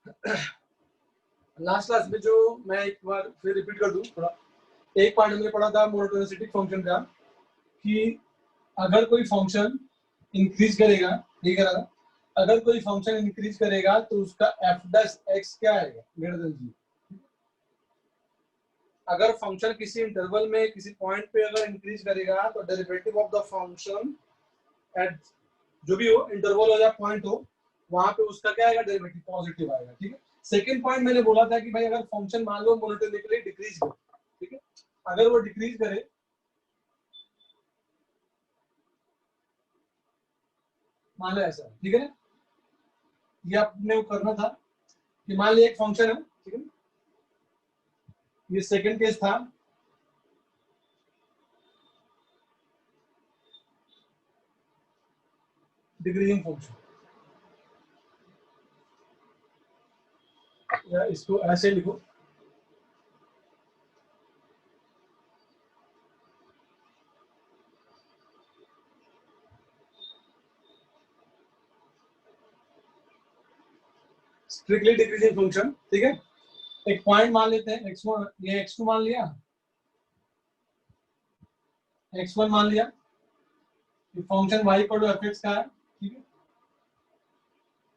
Last class में जो मैं एक बार फिर रिपीट कर दूं थोड़ा, एक पार्ट हमने पढ़ा था मोनोटोनिसिटी फंक्शन का, कि अगर कोई फंक्शन इंक्रीज करेगा, ठीक है ना, अगर कोई फंक्शन इंक्रीज करेगा तो उसका एफ डैश एक्स क्या आएगा, ग्रेटर देन 0। अगर फंक्शन किसी इंटरवल में किसी पॉइंट पे अगर इंक्रीज करेगा तो derivative of the function at जो भी हो, इंटरवल हो या पॉइंट हो, वहां पे उसका क्या आएगा, डेरिवेटिव पॉजिटिव आएगा। ठीक है। सेकंड पॉइंट मैंने बोला था कि भाई अगर फंक्शन मान लो मोनोटोनिकली डिक्रीज करे, ठीक है, अगर वो डिक्रीज करे, मान लो ऐसा, ठीक है ना, ये आपने वो करना था कि मान लो एक फंक्शन है, ठीक है, ये सेकंड केस था, डिक्रीजिंग फंक्शन, या इसको ऐसे लिखो, स्ट्रिक्टली डिक्रीजिंग फंक्शन। ठीक है, एक पॉइंट मान लेते हैं x1, ये x2 मान लिया, x1 मान लिया, ये function y equal to fx का है। ठीक है,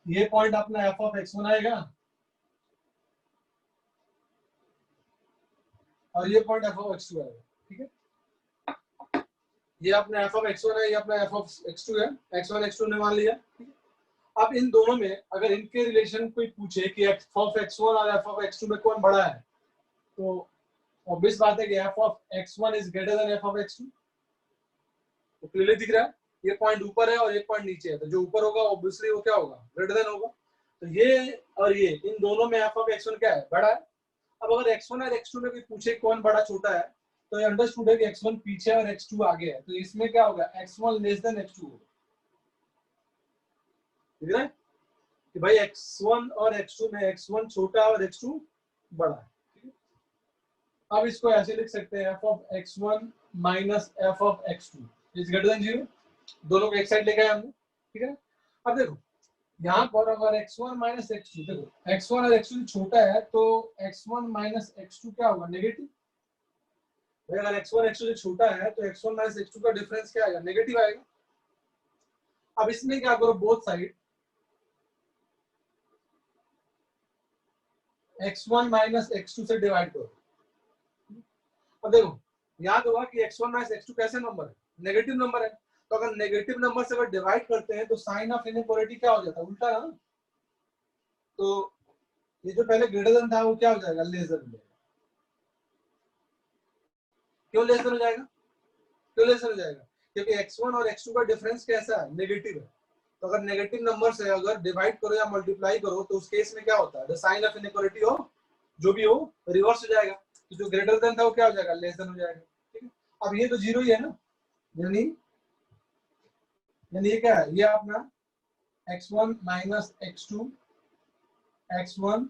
ये पॉइंट अपना f ऑफ x1 आएगा और ये पॉइंट f ऑफ x2 आएगा। ठीक है, ये अपना f ऑफ x1 है, ये अपना f ऑफ x2 है, x1 x2 ने मान लिया। ठीक है, अब इन दोनों में अगर इनके रिलेशन कोई पूछे कि f ऑफ x1 और f ऑफ x2 में कौन बड़ा है, तो ऑब्वियस बात है कि f of x1 is greater then f of x2। तो क्लियरली दिख रहा है, ये पॉइंट ऊपर है और ये पॉइंट नीचे है, तो जो ऊपर होगा ऑब्वियसली वो क्या होगा, ग्रेटर देन होगा। तो ये और ये, इन दोनों में f ऑफ x1 क्या है, बड़ा है। अब अगर x1 और x2 में कोई पूछे कौन बड़ा छोटा है, तो ये अंडरस्टूड है कि x1 पीछे और x2 आगे है, तो इसमें क्या होगा, x1 लेस देन x2 होगा। ठीक है कि भाई x1 और x2 में x1 छोटा और x2 बड़ा है। ठीक है, अब इसको ऐसे लिख सकते हैं f of x1 minus f of x2 is greater than 0। दोनों को एक साइड लेके आए हमने। ठीक है, अब देखो यहाँ पर अगर x1 माइनस x2, देखो x1 और x2 छोटा है तो x1 माइनस x2 क्या होगा, नेगेटिव। अगर x1 x2 से छोटा है तो x1 माइनस x2 का डिफरेंस क्या आएगा, नेगेटिव आएगा। अब इसमें क्या करो, both side x1 minus x2 से डिवाइड करो। अब देखो याद होगा कि x1 माइनस x2 कैसे नंबर है, नेगेटिव नंबर है। तो अगर नेगेटिव नंबर से अगर डिवाइड करते हैं तो साइन ऑफ इनइक्वालिटी क्या हो जाता है, उल्टा ना। तो ये जो पहले ग्रेटर देन था वो क्या हो जाएगा, लेस देन हो जाएगा। क्यों लेस देन हो जाएगा, क्यों लेस देन हो जाएगा, क्योंकि x1 और x2 का डिफरेंस कैसा है, नेगेटिव है। तो अगर नेगेटिव नंबर से अगर डिवाइड करो या मल्टीप्लाई करो तो उस केस में क्या होता है, द साइन ऑफ इनइक्वालिटी हो जो भी हो रिवर्स हो जाएगा। तो जो ग्रेटर देन था वो क्या हो जाएगा, लेस देन हो जाएगा। ठीक है, अब ये तो जीरो ही है ना, यानी ये क्या है, ये अपना x1 minus x2, x1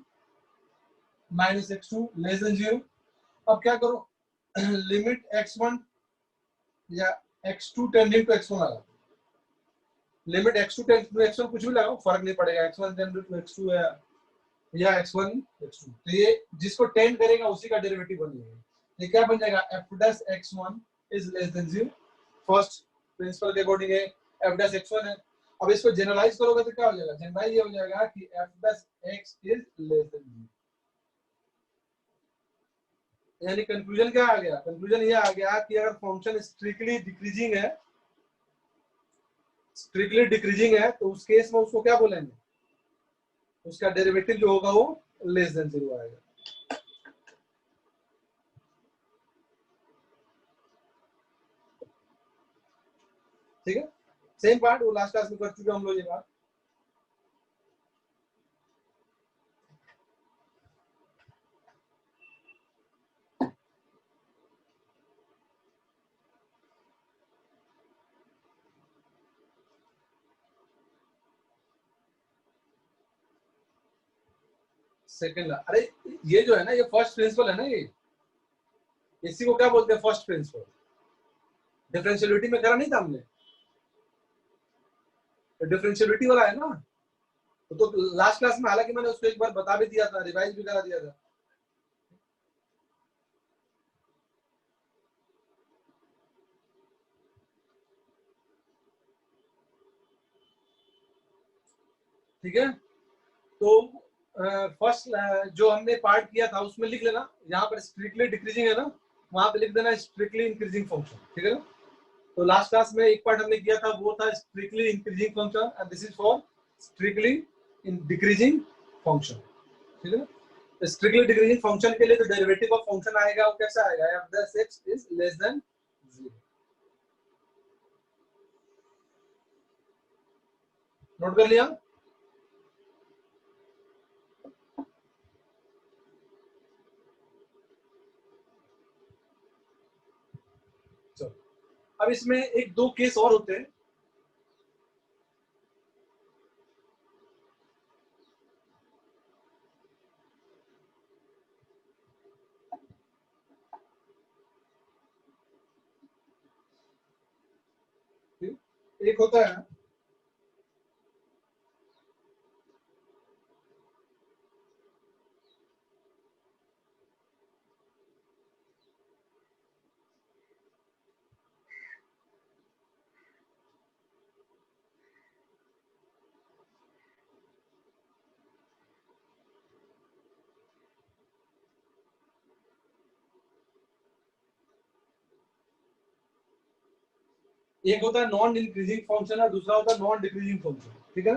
minus x2 less than 0। अब क्या करो, लिमिट x1 या x2 टेंडिंग टू x1 लगा, limit x2 tending to x1 कुछ भी लगाओ फर्क नहीं पड़ेगा, x1 टेंडिंग टू x2 है या x1 x2, तो ये जिसको टेंड करेगा उसी का डेरिवेटिव बनेगा। ये क्या बन जाएगा, f dash x1 is less then 0। First principle के अकॉर्डिंग है f डैश x1 है। अब इसको जनरलाइज करोगे तो क्या हो जाएगा, जनरलाइज ये हो जाएगा कि f dash x is less then 0। यानी कंक्लूजन क्या आ गया, कंक्लूजन ये आ गया कि अगर फंक्शन स्ट्रिक्टली डिक्रीजिंग है तो उस केस में उसको क्या बोलेंगे, उसका डेरिवेटिव जो होगा वो लेस देन 0 आएगा। ठीक है, सेम पार्ट वो लास्ट क्लास में कर चुके हम लोग ये बात। सेकंड, अरे ये जो है ना, ये फर्स्ट प्रिंसिपल है ना, ये इसी को क्या बोलते हैं, फर्स्ट प्रिंसिपल। डिफरेंशियलिटी में करा नहीं था हमने, तो डिफरेंशियलिटी वाला है ना, तो लास्ट क्लास में हालांकि मैंने उसको एक बार बता भी दिया था, रिवाइज भी करा दिया था। ठीक है, तो फर्स्ट जो हमने पार्ट किया था उसमें लिख लेना, यहाँ पर स्ट्रिक्टली डिक्रीजिंग है ना, वहां पे लिख देना स्ट्रिक्टली इंक्रीजिंग फंक्शन। ठीक है ना, तो लास्ट क्लास में एक पार्ट हमने किया था वो था strictly increasing function, and this is for strictly in decreasing function. ठीक है ना, स्ट्रिक्टली डिक्रीजिंग फंक्शन के लिए जो डेरिवेटिव ऑफ फंक्शन आएगा वो कैसा आएगा, F that x is less then 0। Note कर लिया। चलो, अब इसमें एक दो केस और होते हैं। एक होता है एक होता है नॉन इंक्रीजिंग फंक्शन और दूसरा होता है नॉन डिक्रीजिंग फंक्शन। ठीक है,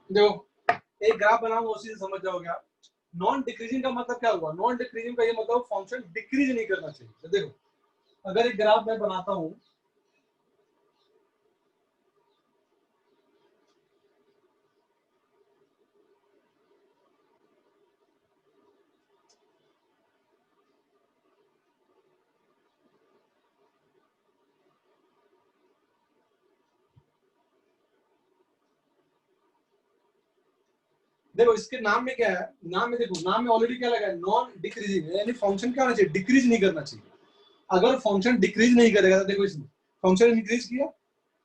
देखो एक ग्राफ बनाऊंगा उसी से समझ जाओगे आप। नॉन डिक्रीजिंग का मतलब क्या हुआ, नॉन डिक्रीजिंग का ये मतलब फंक्शन डिक्रीज नहीं करना चाहिए। तो देखो अगर एक ग्राफ मैं बनाता हूं, देखो इसके नाम में क्या है, नाम में देखो, नाम में ऑलरेडी क्या लगा है, नॉन डिक्रीजिंग, यानी फंक्शन क्या होना चाहिए, डिक्रीज नहीं करना चाहिए। अगर फंक्शन डिक्रीज नहीं करेगा तो देखो इसमें फंक्शन इंक्रीज किया,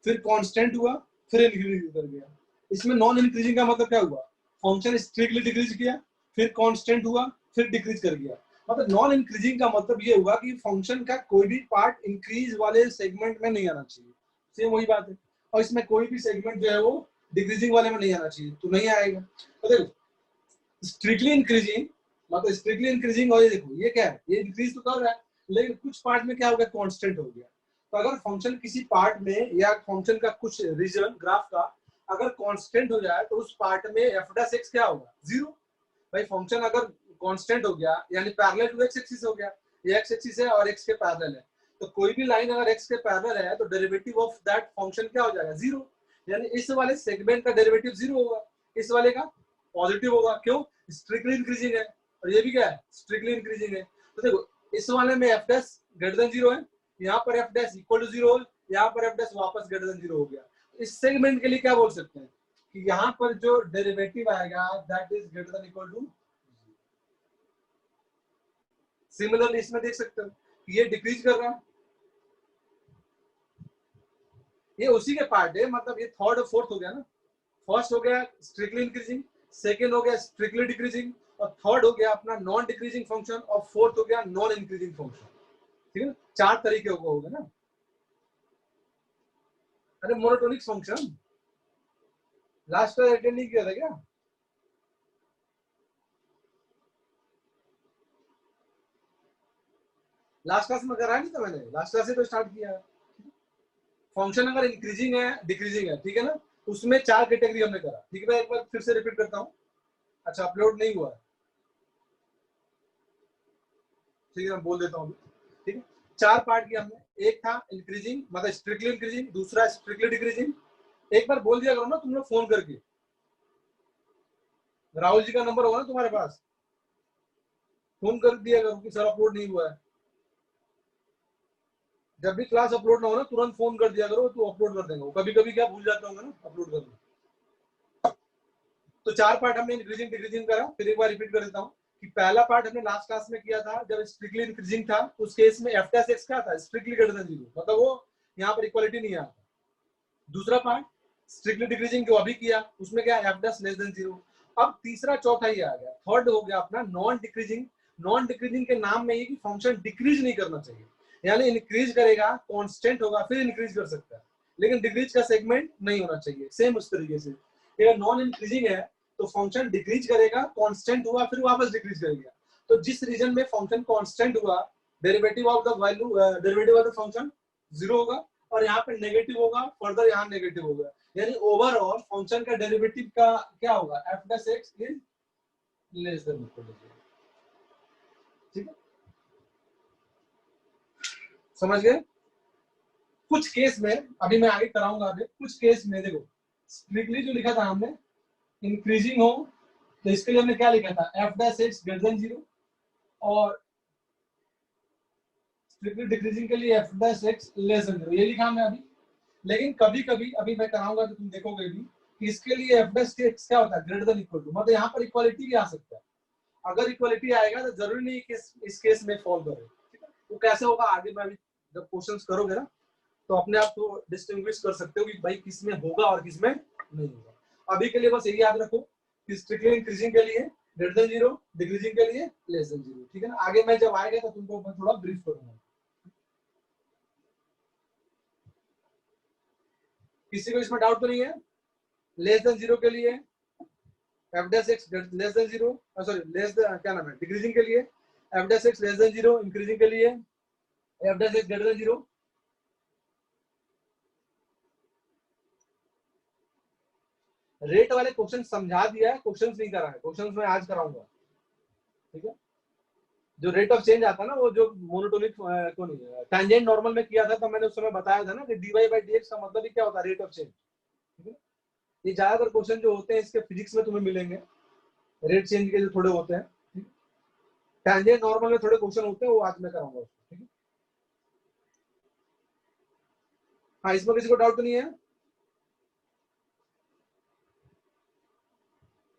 फिर कांस्टेंट हुआ, फिर इंक्रीज कर गया। इसमें नॉन इंक्रीजिंग का मतलब क्या हुआ, फंक्शन स्ट्रिक्टली डिक्रीज किया, फिर कांस्टेंट हुआ, फिर डिक्रीज कर गया। मतलब नॉन इंक्रीजिंग का मतलब ये हुआ कि फंक्शन का कोई भी पार्ट इंक्रीज वाले सेगमेंट में नहीं आना चाहिए। सेम वही बात है, और इसमें कोई भी सेगमेंट जो है वो डिक्रीजिंग वाले में नहीं आना चाहिए, तो नहीं आएगा। तो देखो स्ट्रिक्टली इंक्रीजिंग मतलब स्ट्रिक्टली इंक्रीजिंग, और ये देखो ये क्या है, ये इंक्रीज तो कर रहा है लेकिन कुछ पार्ट में क्या हो गया, कांस्टेंट हो गया। तो अगर फंक्शन किसी पार्ट में या फंक्शन का कुछ रीजन ग्राफ का अगर कांस्टेंट हो जाए तो उस पार्ट में एफ डैश एक्स क्या होगा, 0। भाई फंक्शन अगर कांस्टेंट हो गया यानी पैरेलल टू एक्स एक्सिस हो गया, ये एक्स एक्सिस है और एक्स के पैरेलल है, तो कोई भी लाइन अगर एक्स के पैरेलल है तो डेरिवेटिव ऑफ दैट फंक्शन क्या हो जाएगा, 0। यानी इस वाले सेगमेंट का डेरिवेटिव 0 होगा, इस वाले का पॉजिटिव होगा। क्यों, स्ट्रिक्टली इंक्रीजिंग है, और ये भी क्या है, स्ट्रिक्टली इंक्रीजिंग है। तो देखो इस वाले में एफ डैश ग्रेटर देन 0 है, यहाँ पर एफ डैश इक्वल टू 0 है, यहाँ पर एफ डैश वापस ग्रेटर देन 0 हो गया। इस सेगमेंट के लिए क्या बोल सकते हैं कि यहाँ पर जो डेरिवेटिव आएगा that is greater than equal to. Similarly इसमें देख सकते हो ये डिक्रीज कर रहा है, ये उसी के पार्ट है, मतलब ये थर्ड और फोर्थ हो गया ना। फर्स्ट हो गया स्ट्रिक्टली इंक्रीजिंग, सेकेंड हो गया स्ट्रिक्टली डिक्रीजिंग, और थर्ड हो गया अपना नॉन डिक्रीजिंग फंक्शन, और फोर्थ हो गया नॉन इंक्रीजिंग फंक्शन। ठीक है, 4 तरीके होगा ना। अरे monotonic function last class attend नहीं किया था क्या, लास्ट क्लास में करा नहीं था मैंने, लास्ट क्लास से तो स्टार्ट किया है। फंक्शन अगर इंक्रीजिंग है डिक्रीजिंग है, ठीक है ना, उसमें 4 कैटेगरी हमने करा। ठीक है, मैं एक बार फिर से रिपीट करता हूँ। अच्छा अपलोड नहीं हुआ है, ठीक है मैं बोल देता हूँ। ठीक है, 4 पार्ट किया हमने, एक था इंक्रीजिंग मतलब स्ट्रिक्टली इंक्रीजिंग, दूसरा स्ट्रिक्टली डिक्रीजिंग। एक बार बोल दिया करो ना तुम लोग फोन करके, राहुल जी का नंबर होगा ना तुम्हारे पास, फोन कर दिया करो कि सर अपलोड नहीं हुआ है। जब भी क्लास अपलोड ना हो ना तुरंत फोन कर दिया करो, तो अपलोड कर देंगे। कभी कभी क्या भूल जाता हूँ ना अपलोड करना। तो 4 पार्ट हमने इंक्रीजिंग डिक्रीजिंग करा, फिर एक बार रिपीट कर देता हूँ कि पहला पार्ट हमने लास्ट क्लास में किया था जब स्ट्रिक्टली इंक्रीजिंग था, उस केस में एफ डैश एक्स क्या था, स्ट्रिक्टली ग्रेटर देन 0, मतलब वो यहाँ पर इक्वालिटी नहीं आता। दूसरा पार्ट स्ट्रिक्टली डिक्रीजिंग जो अभी किया उसमें क्या एफ डैश लेस देन 0। अब तीसरा चौथा ही आ गया, थर्ड हो गया अपना नॉन डिक्रीजिंग। नॉन डिक्रीजिंग के नाम में ये कि फंक्शन डिक्रीज नहीं करना चाहिए, यानी इंक्रीज करेगा कांस्टेंट होगा फिर इंक्रीज कर सकता है, लेकिन डिक्रीज का सेगमेंट नहीं होना चाहिए। सेम उस तरीके से अगर नॉन इंक्रीजिंग है तो फंक्शन डिक्रीज करेगा, कांस्टेंट हुआ फिर वापस डिक्रीज करेगा। तो जिस रीजन में फंक्शन कांस्टेंट हुआ derivative of the value derivative of the function 0 होगा, और यहाँ पे नेगेटिव होगा, फर्दर यहाँ नेगेटिव होगा, यानी ओवरऑल फंक्शन का डेरिवेटिव का क्या होगा F dash X is less than equal to 0। ठीक है, समझ गए? कुछ केस में अभी मैं आगे कराऊंगा, अभी कुछ केस में देखो स्ट्रिक्टली जो लिखा था हमने इंक्रीजिंग हो तो इसके लिए हमने क्या लिखा था F dash x greater than 0, और स्ट्रिक्टली डिक्रीजिंग के लिए F dash x less than 0 ये लिखा हमने अभी। लेकिन कभी कभी अभी मैं कराऊंगा तो तुम देखोगे भी कि इसके लिए एफ डैश एक्स क्या होता है ग्रेटर देन इक्वल टू, मतलब यहाँ पर इक्वालिटी भी आ सकता है। अगर इक्वालिटी आएगा तो जरूरी नहीं कि इस केस में फॉल करे। ठीक है, वो कैसे होगा आगे मैं अभी जब क्वेश्चंस करोगे ना तो अपने आप को डिस्टिंग्विश कर सकते हो कि भाई किस में होगा और किस में नहीं होगा। अभी के लिए बस यही याद रखो कि स्ट्रिक्टली इंक्रीजिंग के लिए ग्रेटर देन 0, डिक्रीजिंग के लिए लेस देन 0। ठीक है ना, आगे मैं जब आएगा तो तुमको मैं थोड़ा ब्रीफ करूंगा। किसी को इसमें डाउट तो नहीं है? लेस देन 0 के लिए F dash x less than 0, sorry less क्या नाम है डिक्रीजिंग के लिए F dash x less than 0, increasing के लिए F dash x greater than 0। Rate वाले क्वेश्चन समझा दिया है, क्वेश्चंस नहीं करा है, क्वेश्चंस मैं आज कराऊंगा। ठीक है, जो रेट ऑफ चेंज आता है ना वो जो मोनोटोनिक को नहीं टैंजेंट नॉर्मल में किया था तो मैंने उस समय बताया था ना कि dy बाई dx का मतलब ही क्या होता है रेट ऑफ चेंज। ठीक है, ये ज्यादातर क्वेश्चन जो होते हैं इसके फिजिक्स में तुम्हें मिलेंगे, रेट चेंज के जो थोड़े होते हैं। टैंजेंट नॉर्मल में थोड़े क्वेश्चन होते हैं वो आज मैं कराऊंगा उसको। ठीक है, हाँ इसमें किसी को डाउट तो नहीं है?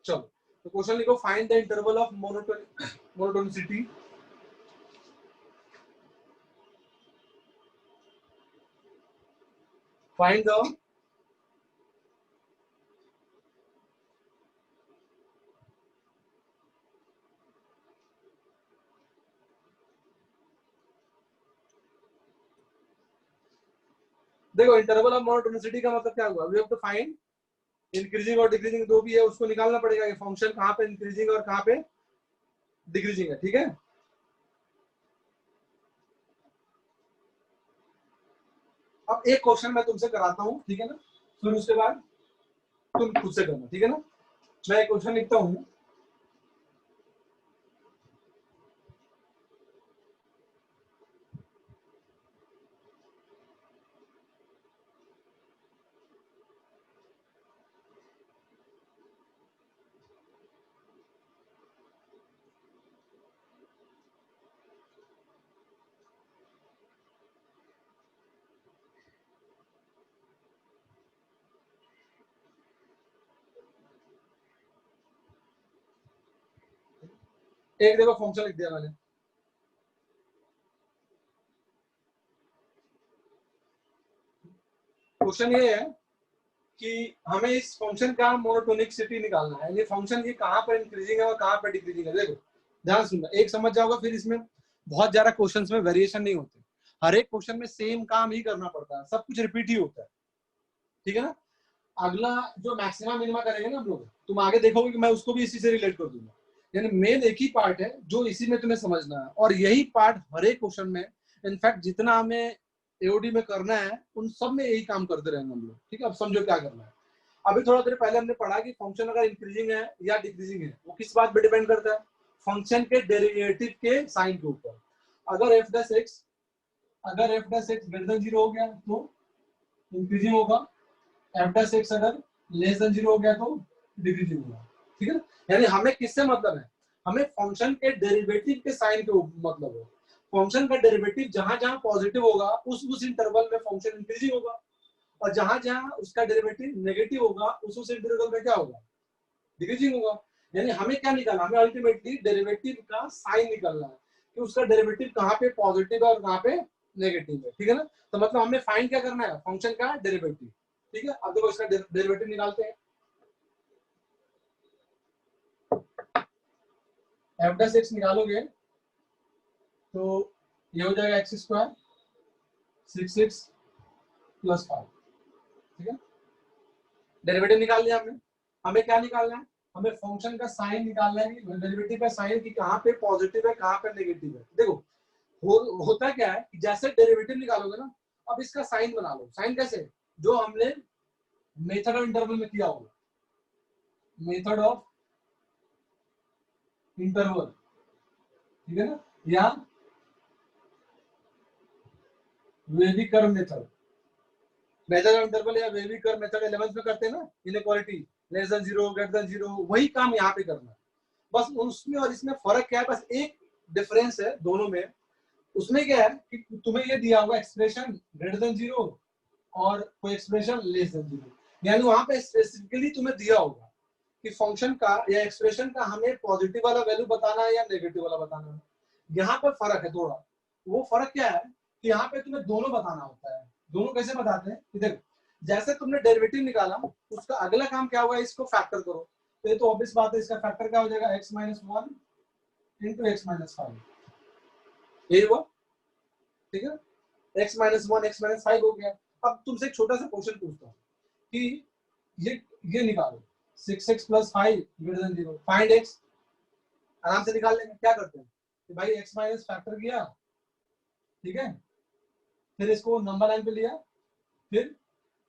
चलो तो क्वेश्चन लिखो find the interval of monotonicity. Find the देखो इंटरवल ऑफ मोनोटोनिसिटी का मतलब क्या हुआ, we have to find increasing और डिक्रीजिंग दो भी है उसको निकालना पड़ेगा कि फंक्शन कहाँ पे इंक्रीजिंग और कहाँ पे डिक्रीजिंग है। ठीक है, अब एक क्वेश्चन मैं तुमसे कराता हूँ, ठीक है ना, फिर उसके बाद तुम खुद से करना। ठीक है ना, मैं एक क्वेश्चन लिखता हूँ। एक देखो फंक्शन लिख दिया मैंने। क्वेश्चन ये है कि हमें इस फंक्शन का मोनोटोनिसिटी निकालना है, ये फंक्शन ये कहाँ पर इंक्रीजिंग है और कहाँ पर डिक्रीजिंग है। देखो ध्यान सुनना, एक समझ जाओगे फिर इसमें बहुत ज्यादा क्वेश्चंस में वेरिएशन नहीं होते, हर एक क्वेश्चन में सेम काम ही करना पड़ता है, सब कुछ रिपीट ही होता है। ठीक है ना, अगला जो मैक्सिमा मिनिमा करेंगे ना हम लोग, तुम आगे देखोगे कि मैं उसको भी इसी से रिलेट कर दूंगा। यानी मेन एक ही पार्ट है जो इसी में तुम्हें समझना है, और यही पार्ट हर एक क्वेश्चन में, इनफैक्ट जितना हमें एओडी में करना है उन सब में यही काम करते रहेंगे हम लोग। ठीक है, अब समझो क्या करना है। अभी थोड़ा देर पहले हमने पढ़ा कि फंक्शन अगर इंक्रीजिंग है या डिक्रीजिंग है वो किस बात पे डिपेंड करता है, फंक्शन के डेरिवेटिव के साइन के ऊपर। अगर F dash x greater than 0 हो गया तो इंक्रीजिंग होगा, एफ डैश एक्स अगर लेस देन 0 हो गया तो डिक्रीजिंग होगा। ठीक है, यानी हमें किससे मतलब है, हमें फंक्शन के डेरिवेटिव के साइन के मतलब है। फंक्शन का डेरिवेटिव जहां जहां पॉजिटिव होगा उस इंटरवल में फंक्शन इंक्रीजिंग होगा, और जहां जहां उसका डेरिवेटिव नेगेटिव होगा उस इंटरवल में क्या होगा डिक्रीजिंग होगा। यानी हमें क्या निकालना, हमें अल्टीमेटली डेरिवेटिव का साइन निकालना है कि उसका डेरिवेटिव कहाँ पे पॉजिटिव है और कहाँ पे नेगेटिव है, ठीक है ना। तो मतलब हमें फाइंड क्या करना है, फंक्शन का डेरिवेटिव, ठीक है। अब देखो इसका डेरिवेटिव निकालते हैं। एफ डैश एक्स निकालोगे तो ये हो जाएगा एक्स स्क्वायर 6x प्लस 5, ठीक है। डेरिवेटिव निकाल लिया हमने। हमें क्या निकालना है, हमें फंक्शन का साइन निकालना है, डेरिवेटिव का साइन कि कहाँ पे पॉजिटिव है कहाँ पे नेगेटिव है। देखो होता क्या है कि जैसे डेरिवेटिव निकालोगे ना, अब इसका साइन बना लो। साइन कैसे, जो हमने मेथड ऑफ इंटरवल में किया होगा, मेथड ऑफ इंटरवल, ठीक है ना, या wavy curve method, method of interval या वेवी कर्व मेथड 11th में करते हैं ना, inequality less than 0 greater than 0, वही काम यहाँ पे करना है। बस उसमें और इसमें फर्क क्या है, बस एक डिफरेंस है दोनों में। उसमें क्या है कि तुम्हें ये दिया होगा एक्सप्रेशन ग्रेटर देन 0 और कोई एक्सप्रेशन लेस देन 0, यानी वहां पे स्पेसिफिकली तुम्हें दिया होगा कि फंक्शन का या एक्सप्रेशन का हमें पॉजिटिव वाला वैल्यू बताना है या नेगेटिव वाला बताना है। यहाँ पे फर्क है थोड़ा। वो फर्क क्या है कि यहाँ पे तुम्हें दोनों बताना होता है। दोनों कैसे बताते हैं कि देखो, जैसे तुमने डेरिवेटिव निकाला, उसका अगला काम क्या होगा, इसको फैक्टर करो। तो ये तो ऑब्वियस बात है, इसका फैक्टर क्या हो जाएगा, x minus 1 into x minus 5, यही हुआ, ठीक है। x माइनस 1 x माइनस 5 हो गया। अब तुमसे एक छोटा सा क्वेश्चन पूछता हूँ कि ये निकालो 6x plus 5 greater than 0, find x। आराम से निकाल लेंगे। क्या करते हैं कि भाई x माइनस फैक्टर किया, ठीक है, फिर इसको नंबर लाइन पे लिया, फिर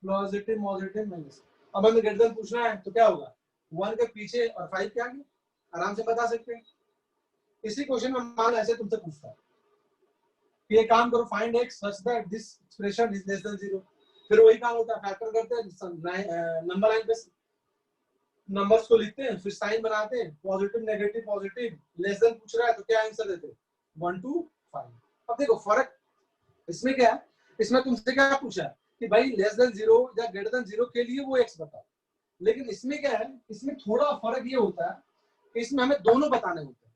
पॉजिटिव पॉजिटिव माइनस। अब हमें ग्रेटर देन पूछना है तो क्या होगा, 1 के पीछे और 5 के आगे, आराम से बता सकते हैं। इसी क्वेश्चन में मान ऐसे तुमसे पूछता है कि ये काम करो, find x such that this expression is less then 0, फिर वही काम होता है, फैक्टर करते हैं, नंबर लाइन पे नंबर्स को लिखते हैं, फिर साइन बनाते हैं, positive negative positive less than पूछ रहा है तो क्या आंसर देते हैं, 1 to 5। अब देखो फर्क इसमें क्या है, इसमें तुमसे क्या पूछा है कि भाई लेस देन 0 या ग्रेटर देन 0 के लिए वो x बताओ। लेकिन इसमें क्या है, इसमें थोड़ा फर्क ये होता है कि इसमें हमें दोनों बताने होते हैं।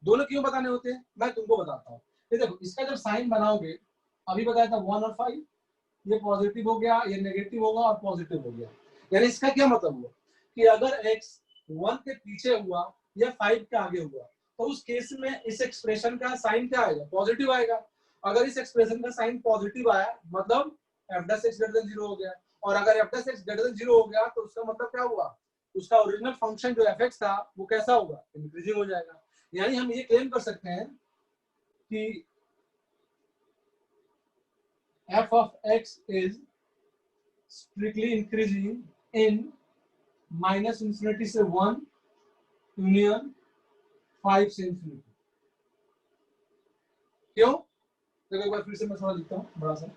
दोनों क्यों बताने होते हैं, मैं तुमको बताता हूँ। देखो इसका जब साइन बनाओगे, अभी बताया था 1 और 5, ये पॉजिटिव हो गया, ये नेगेटिव होगा और पॉजिटिव हो गया। यानी इसका क्या मतलब हुआ कि अगर x 1 के पीछे हुआ या 5 के आगे हुआ तो उस केस में इस एक्सप्रेशन का साइन क्या आएगा, पॉजिटिव आएगा। अगर इस एक्सप्रेशन का साइन पॉजिटिव आया मतलब f dash x greater than 0 हो गया, और अगर f dash x greater than 0 हो गया तो उसका मतलब क्या हुआ, उसका ओरिजिनल फंक्शन जो fx था वो कैसा होगा, इंक्रीजिंग हो जाएगा। यानी हम ये क्लेम कर सकते हैं कि f of x is strictly increasing in minus infinity से 1 यूनियन 5 से इंफिनिटी। क्यों, देखो एक बार फिर से मैं थोड़ा लिखता हूँ बड़ा सा।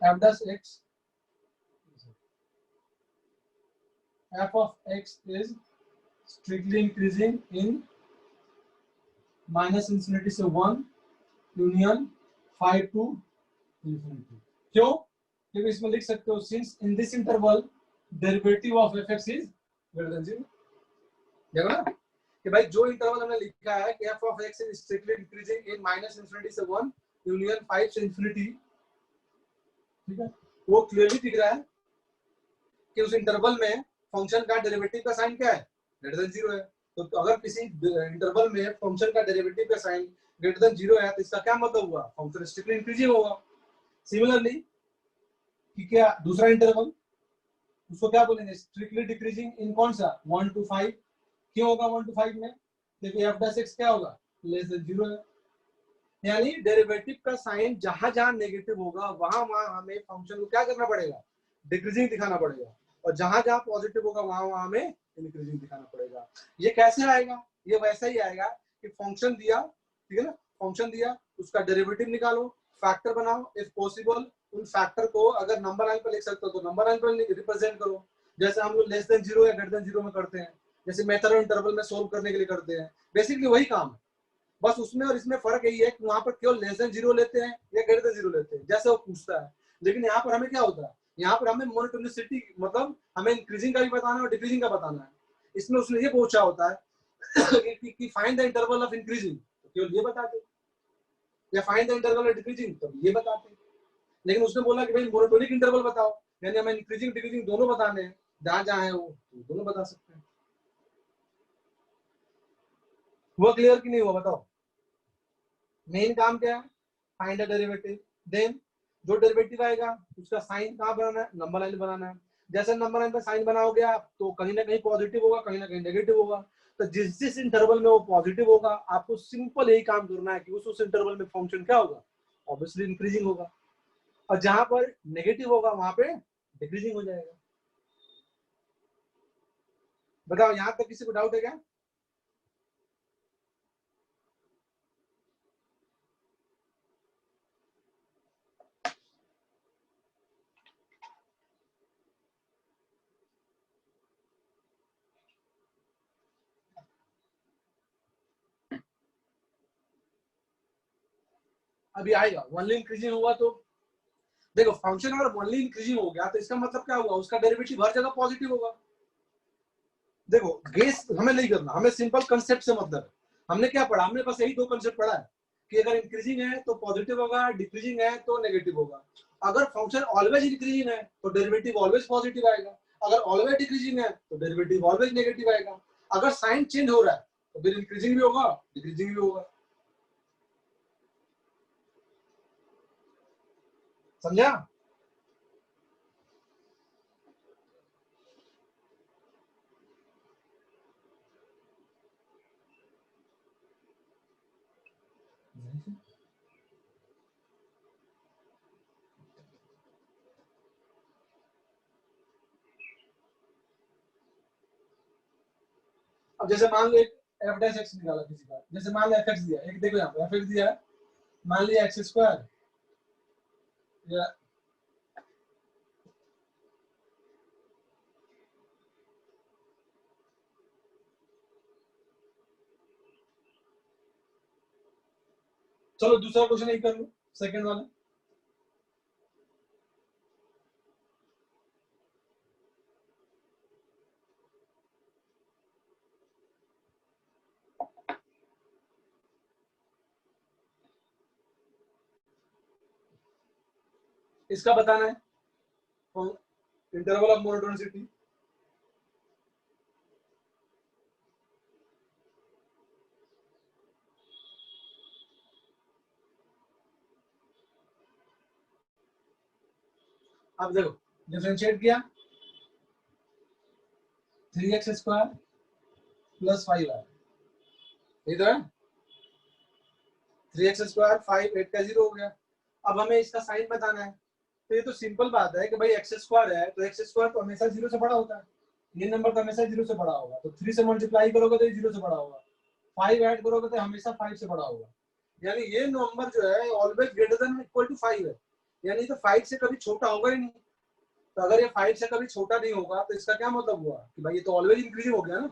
f dash x, f of x is strictly increasing in minus infinity से 1 यूनियन 5 to इंफिनिटी। क्यों, क्योंकि इसमें लिख सकते हो since in this interval derivative of fx is greater than 0। देखो ना कि भाई जो इंटरवल हमने लिखा है कि f of x is strictly increasing in minus infinity से 1 यूनियन 5 से इंफिनिटी, ठीक है, वो क्लियरली दिख रहा है कि उस इंटरवल में फंक्शन का डेरिवेटिव का साइन क्या है, ग्रेटर देन 0 है। तो अगर किसी इंटरवल में फंक्शन का डेरिवेटिव का साइन ग्रेटर देन 0 है तो इसका क्या मतलब हुआ, फंक्शन स्ट्रिक्टली इंक्रीजिंग होगा। सिमिलरली कि क्या दूसरा इंटरवल, उसको क्या बोलेंगे, स्ट्रिक्टली डिक्रीजिंग इन कौन सा, 1 to 5। क्यों होगा 1 to 5 में, क्योंकि f डैश x क्या होगा, लेस देन 0 है। यानी डेरिवेटिव का साइन जहां जहां नेगेटिव होगा वहां वहां हमें फंक्शन को क्या करना पड़ेगा, डिक्रीजिंग दिखाना पड़ेगा, और जहां जहां पॉजिटिव होगा वहां वहां हमें इंक्रीजिंग दिखाना पड़ेगा। ये कैसे आएगा, ये वैसा ही आएगा कि फंक्शन दिया, ठीक है ना, फंक्शन दिया, उसका डेरिवेटिव निकालो, फैक्टर बनाओ, इफ पॉसिबल उन फैक्टर को अगर नंबर लाइन पर लिख सकते हो तो नंबर लाइन पर रिप्रेजेंट करो, जैसे हम लोग लेस देन 0 या ग्रेटर देन 0 में करते हैं, जैसे मेथड और इंटरवल में सोल्व करने के लिए करते हैं। बेसिकली वही काम है, बस उसमें और इसमें फर्क यही है कि वहां पर केवल लेस देन 0 लेते हैं या ग्रेटर देन 0 लेते हैं जैसे वो पूछता है। लेकिन यहाँ पर हमें क्या होता है, यहाँ पर हमें मोनोटोनिसिटी मतलब हमें इंक्रीजिंग का भी बताना है और डिक्रीजिंग का बताना है। इसमें उसने ये पूछा होता है कि find the interval of increasing, तो केवल ये बता दे। या फाइंड द इंटरवल डिक्रीजिंग, तो ये बताते हैं। लेकिन उसने बोला कि भाई मोनोटोनिक इंटरवल बताओ, यानी हमें इंक्रीजिंग डिक्रीजिंग दोनों बताने हैं, जहां जहां है वो दोनों बता सकते हैं। वो क्लियर कि नहीं हुआ बताओ? मेन काम क्या है? फाइंड द डेरिवेटिव, देन जो डेरिवेटिव आएगा उसका साइन कहाँ बनाना है? नंबर लाइन बनाना है। जैसे नंबर लाइन पे साइन बनाओगे आप तो कहीं ना कहीं पॉजिटिव होगा, कहीं ना कहीं नेगेटिव होगा। तो जिस जिस इंटरवल में वो पॉजिटिव होगा आपको सिंपल यही काम करना है कि उस इंटरवल में फंक्शन क्या होगा? ऑब्वियसली इंक्रीजिंग होगा। और जहां पर नेगेटिव होगा वहां पे डिक्रीजिंग हो जाएगा। बताओ यहां तक किसी को डाउट है क्या? अभी आएगा। वनली इंक्रीजिंग हुआ तो देखो, फंक्शन अगर वनली इंक्रीजिंग हो गया तो इसका मतलब क्या हुआ? उसका डेरिवेटिव हर जगह पॉजिटिव होगा। देखो गेस हमें नहीं करना, हमें सिंपल कंसेप्ट से मतलब है। हमने क्या पढ़ा? हमने बस यही दो कंसेप्ट पढ़ा है कि अगर इंक्रीजिंग है तो पॉजिटिव होगा, डिक्रीजिंग है तो नेगेटिव होगा। अगर फंक्शन ऑलवेज इंक्रीजिंग है तो डेरिवेटिव ऑलवेज पॉजिटिव आएगा, अगर ऑलवेज डिक्रीजिंग है तो डेरिवेटिव ऑलवेज नेगेटिव आएगा। अगर साइन चेंज हो रहा है तो फिर इंक्रीजिंग भी होगा, डिक्रीजिंग भी होगा। समझा? अब जैसे मान लो एक एफ डैश एक्स निकाला किसी का, जैसे मान लो एफ एक्स दिया, एक देखो यहाँ पे एफ एक्स दिया है, मान लिया एक्स स्क्वायर या चलो दूसरा क्वेश्चन ही कर लो, सेकंड वाला। इसका बताना है इंटरवल ऑफ मोनोटोनिसिटी। अब देखो डिफरेंशिएट किया, 3x स्क्वायर प्लस 5y, ये तो है 3x स्क्वायर 5 8 का 0 हो गया। अब हमें इसका साइन बताना है, तो ये तो सिंपल बात है कि भाई एक्स स्क्वायर है तो एक्स स्क्वायर तो हमेशा 0 से बड़ा होता है, ये नंबर तो हमेशा 0 से बड़ा होगा, तो 3 से मल्टीप्लाई करोगे तो ये 0 से बड़ा होगा, 5 ऐड करोगे तो हमेशा 5 से बड़ा होगा। यानी ये नंबर जो है always greater than equal to 5 है, यानी तो 5 से कभी छोटा होगा ही नहीं। तो अगर ये 5 से कभी छोटा नहीं होगा तो इसका क्या मतलब हुआ कि भाई ये तो ऑलवेज इंक्रीजिंग हो गया ना।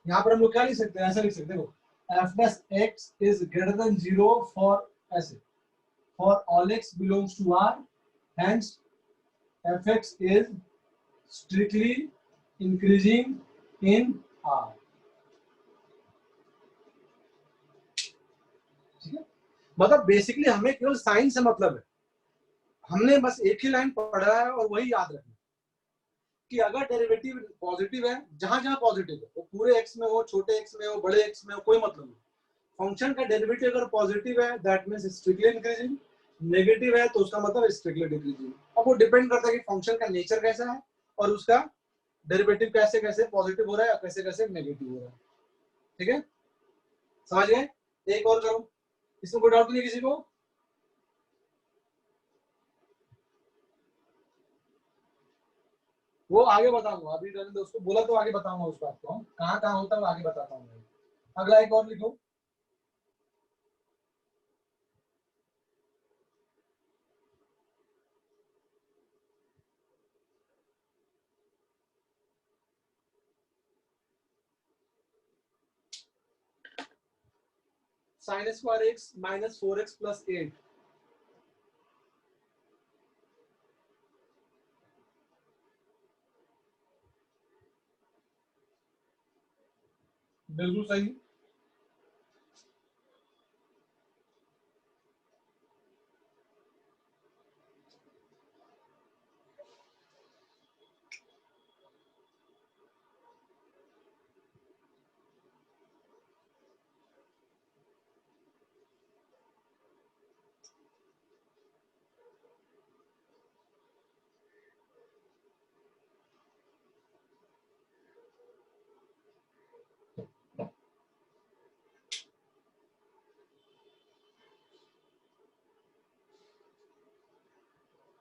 यहाँ पर हम लोग क्या लिख सकते हैं? ऐसा लिख सकते हैं, देखो F dash X is greater than 0 for ऐसे for all X belongs to R, hence F X is strictly increasing in R. ठीक है, मतलब बेसिकली हमें केवल साइन से मतलब है, हमने बस एक ही लाइन पढ़ा है और वही याद रखना कि अगर डेरिवेटिव पॉजिटिव है, जहां जहां पॉजिटिव है, वो पूरे एक्स में हो, छोटे एक्स में हो, बड़े एक्स में हो, कोई मतलब नहीं। फंक्शन का डेरिवेटिव अगर पॉजिटिव है that means strictly increasing, negative है तो उसका मतलब स्ट्रिक्टली डिक्रीजिंग। अब वो डिपेंड करता है कि फंक्शन का नेचर कैसा है और उसका डेरिवेटिव कैसे कैसे पॉजिटिव हो रहा है और कैसे कैसे नेगेटिव हो रहा है। ठीक है, समझ गए? एक और करो, इसमें कोई डाउट नहीं किसी को? वो आगे बताऊंगा, अभी रहने दो उसको, बोला तो आगे बताऊंगा उस बात को, कहाँ कहाँ होता है वो आगे बताता हूँ। अगला एक और लिखो, sine square x minus 4x plus 8। बिल्कुल सही।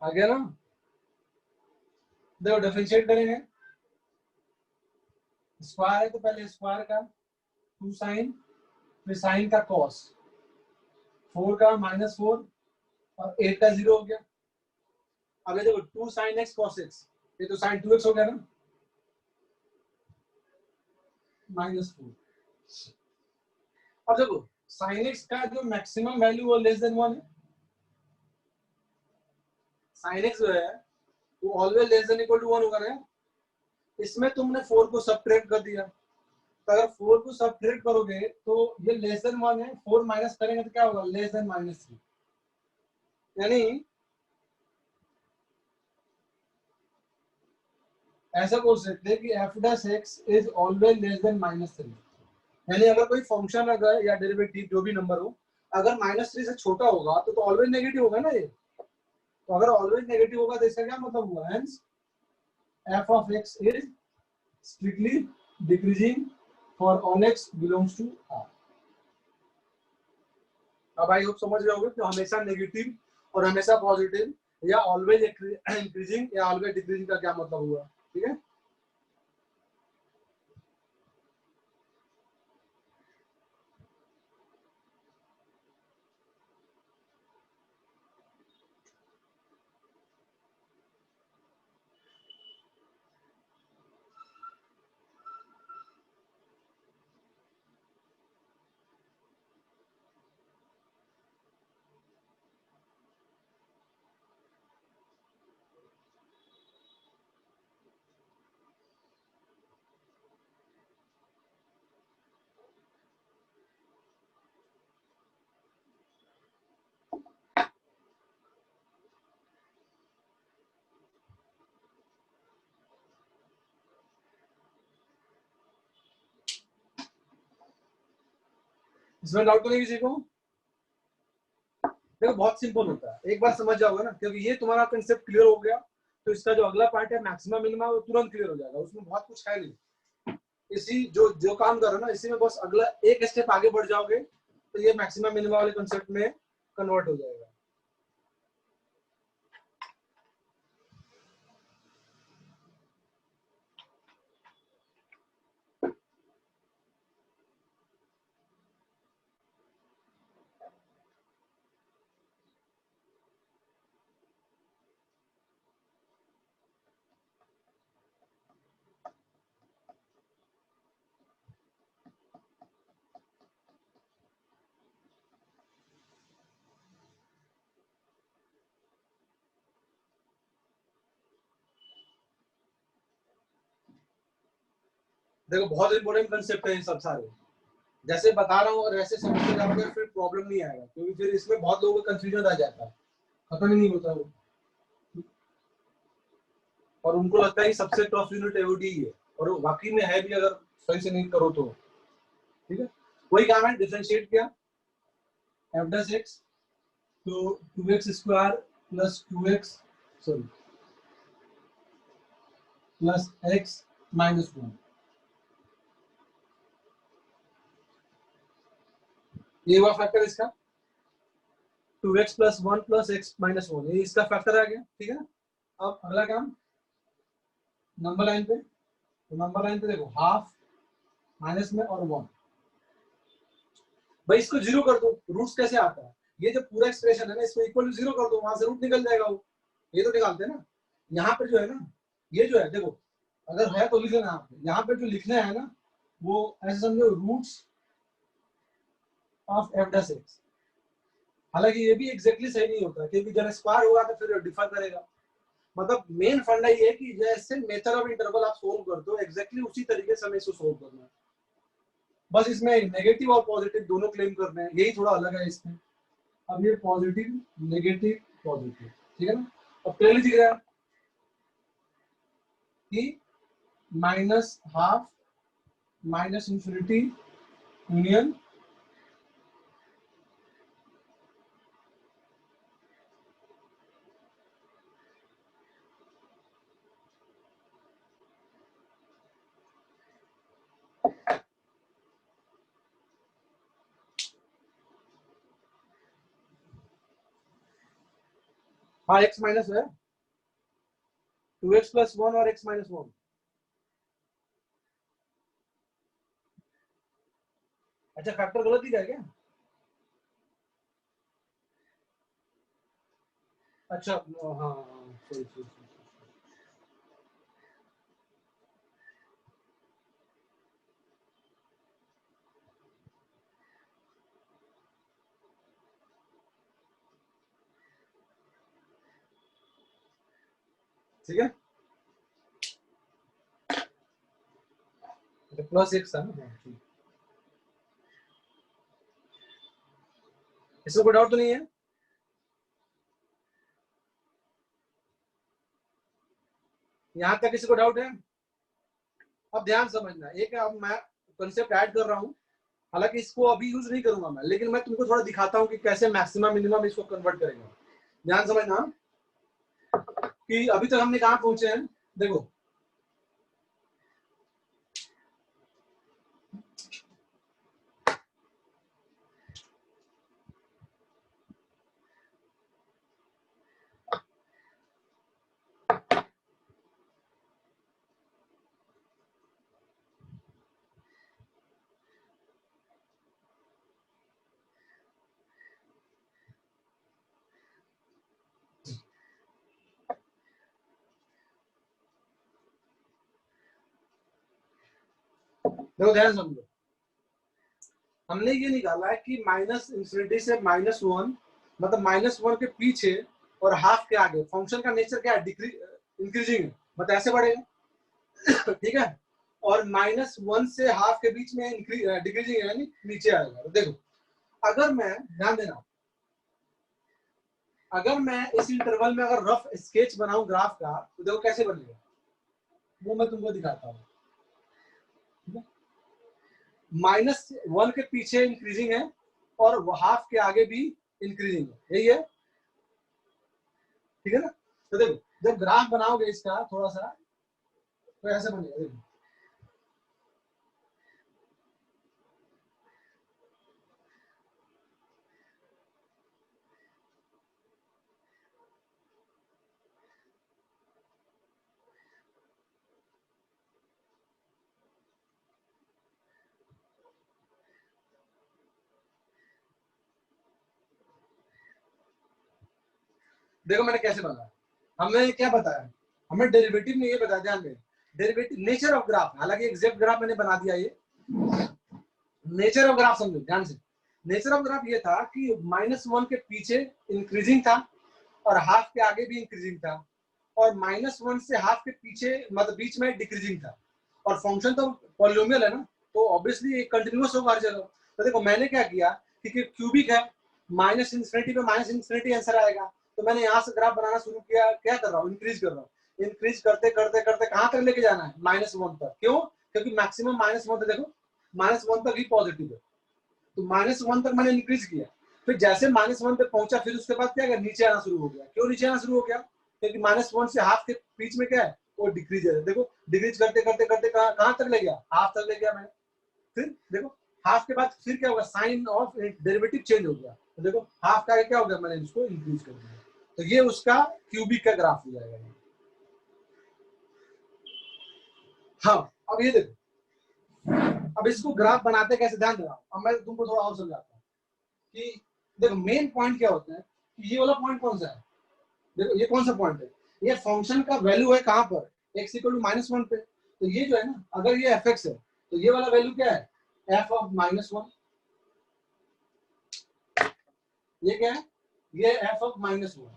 आ गया ना? देखो डिफरेंशिएट करेंगे, स्क्वायर है तो पहले स्क्वायर का 2 साइन, फिर साइन का कॉस, 4 का -4 और 8 का 0 हो गया। अब ये देखो 2 sin x cos x, ये तो sin 2x हो गया ना, -4। अब देखो sin x का जो मैक्सिमम वैल्यू वो लेस देन 1 है, sin x जो है वो always less than equal to 1 होगा ना। इसमें तुमने 4 को सबट्रैक्ट कर दिया, तो अगर 4 को सबट्रैक्ट करोगे तो ये लेस देन 1 है, 4 माइनस करेंगे तो क्या होगा, लेस देन -3। यानी ऐसा बोल सकते हैं कि f dash x is always less then -3। यानी अगर कोई फंक्शन अगर या डेरिवेटिव जो भी नंबर हो अगर -3 से छोटा होगा तो ऑलवेज नेगेटिव होगा ना ये। तो अगर ऑलवेज नेगेटिव होगा तो इसका क्या मतलब हुआ, hence f of x is strictly decreasing for all x belongs to R। अब आई होप समझ रहे होगे कि हमेशा नेगेटिव और हमेशा पॉजिटिव या ऑलवेज इंक्रीजिंग या ऑलवेज डिक्रीजिंग का क्या मतलब हुआ। ठीक है, इसमें डाउट तो नहीं किसी को? देखो बहुत सिंपल होता है, एक बार समझ जाओगे ना, क्योंकि ये तुम्हारा कंसेप्ट क्लियर हो गया तो इसका जो अगला पार्ट है मैक्सिमम मिनिमम वो तुरंत क्लियर हो जाएगा, उसमें बहुत कुछ है नहीं। इसी जो जो काम कर रहे हो ना इसी में बस अगला एक स्टेप आगे बढ़ जाओगे तो ये मैक्सिमम मिनिमम वाले कंसेप्ट में कन्वर्ट हो जाएगा। देखो बहुत इंपॉर्टेंट कंसेप्ट है ये सब सारे, जैसे बता रहा हूँ और वैसे समझते जाओगे फिर प्रॉब्लम नहीं आएगा, क्योंकि फिर इसमें बहुत लोगों को कंफ्यूजन आ जाता है, खत्म ही नहीं होता वो, और उनको लगता है कि सबसे टफ यूनिट एओडी है और वाकई में है भी अगर सही से नहीं करो तो। ठीक है, वही काम है, डिफरेंशिएट किया f डैश x तो 2x square plus 2x sorry plus x minus 1, ये हुआ फैक्टर इसका 2x plus 1 plus x minus 1, ये इसका फैक्टर आ गया। ठीक है, अब अगला काम नंबर लाइन पे, तो नंबर लाइन पे देखो हाफ माइनस में और 1, भाई इसको जीरो कर दो, रूट्स कैसे आता है, ये जो पूरा एक्सप्रेशन है ना इसको इक्वल टू जीरो कर दो, वहां से रूट निकल जाएगा वो, ये तो निकालते हैं ना। यहाँ पे जो है ना ये जो है देखो अगर है तो लिख लेना, यहाँ पे जो लिखना है ना वो ऐसे समझो roots of f dash x। हालांकि ये भी एग्जैक्टली सही नहीं होता क्योंकि जब स्क्वायर होगा तो फिर डिफर करेगा, मतलब मेन फंडा ये है कि जैसे मेथड ऑफ इंटरवल आप सोल्व करते हो एग्जैक्टली उसी तरीके से हमें इसको सोल्व करना है, बस इसमें नेगेटिव और पॉजिटिव दोनों क्लेम करने हैं, यही थोड़ा अलग है इसमें। अब ये पॉजिटिव नेगेटिव पॉजिटिव, ठीक है ना। अब क्लियरली दिख रहा है कि minus half minus infinity union हाँ x माइनस है 2x प्लस 1 और x माइनस 1। अच्छा फैक्टर गलत ही क्या अच्छा हाँ हाँ सही। ठीक है प्लस x था ना। इसमें कोई डाउट तो नहीं है? यहाँ तक किसी को डाउट है? अब ध्यान समझना, एक अब मैं कंसेप्ट ऐड कर रहा हूँ, हालांकि इसको अभी यूज नहीं करूंगा मैं, लेकिन मैं तुमको थोड़ा दिखाता हूँ कि कैसे मैक्सिमम मिनिमम इसको कन्वर्ट करेंगे। ध्यान समझना कि अभी तक हमने कहाँ पहुंचे हैं। देखो देखो ध्यान समझो, हमने ये निकाला है कि माइनस इंफिनिटी से -1 मतलब -1 के पीछे और हाफ के आगे फंक्शन का नेचर क्या है, इंक्रीजिंग है, मतलब ऐसे बढ़ेगा ठीक है। और -1 से हाफ के बीच में डिक्रीजिंग है, यानी नीचे आएगा। तो देखो अगर मैं, ध्यान देना, अगर मैं इस इंटरवल में अगर रफ स्केच बनाऊं ग्राफ का, तो देखो कैसे बनेगा, वो मैं तुमको दिखाता हूँ। -1 के पीछे इंक्रीजिंग है और हाफ के आगे भी इंक्रीजिंग है, यही है, ठीक है ना। तो देखो जब ग्राफ बनाओगे इसका थोड़ा सा, तो ऐसे बनेगा। देखो देखो मैंने कैसे बनाया, हमें क्या बताया, हमें डेरिवेटिव ने ये बताया, ध्यान दें, डेरिवेटिव नेचर ऑफ ग्राफ, हालांकि एग्जैक्ट ग्राफ मैंने बना दिया, ये नेचर ऑफ ग्राफ समझो ध्यान से। नेचर ऑफ ग्राफ ये था कि -1 के पीछे इंक्रीजिंग था और हाफ के आगे भी इंक्रीजिंग था, और -1 से हाफ के पीछे मतलब बीच में डिक्रीजिंग था, और फंक्शन तो पॉलिनोमियल है ना, तो ऑब्वियसली कंटिन्यूअस होगा हर जगह। तो देखो मैंने क्या किया कि क्यूबिक है, माइनस इंफिनिटी पे माइनस इंफिनिटी आंसर आएगा, तो मैंने यहाँ से ग्राफ बनाना शुरू किया, क्या कर रहा हूँ, इंक्रीज कर रहा हूँ, इंक्रीज करते करते करते कहाँ तक लेके जाना है, -1 तक। क्यों? क्योंकि मैक्सिमम -1 तक, देखो -1 तक ही पॉजिटिव है, तो -1 तक मैंने इंक्रीज किया। फिर जैसे -1 पे पहुंचा, फिर उसके बाद क्या गया, नीचे आना शुरू हो गया। क्यों नीचे आना शुरू हो गया? क्योंकि -1 से हाफ के बीच में क्या है, वो डिक्रीज है। देखो डिक्रीज करते करते करते कहाँ तक ले गया, हाफ तक ले गया मैंने। फिर देखो हाफ के बाद फिर क्या होगा, साइन ऑफ डेरिवेटिव चेंज हो गया, तो देखो हाफ का क्या हो गया, मैंने इसको इंक्रीज कर दिया। तो ये उसका क्यूबिक का ग्राफ हो जाएगा। हाँ अब ये देखो, अब इसको ग्राफ बनाते कैसे, ध्यान देना, अब मैं तुमको थोड़ा और समझाता हूँ कि देखो मेन पॉइंट क्या होता है, कि ये वाला पॉइंट कौन सा है, देखो ये कौन सा पॉइंट है, ये फंक्शन का वैल्यू है कहाँ पर, x इक्वल टू -1 पे। तो ये जो है ना, अगर ये fx है, तो ये वाला वैल्यू क्या है, f ऑफ -1। ये क्या है, ये f ऑफ -1,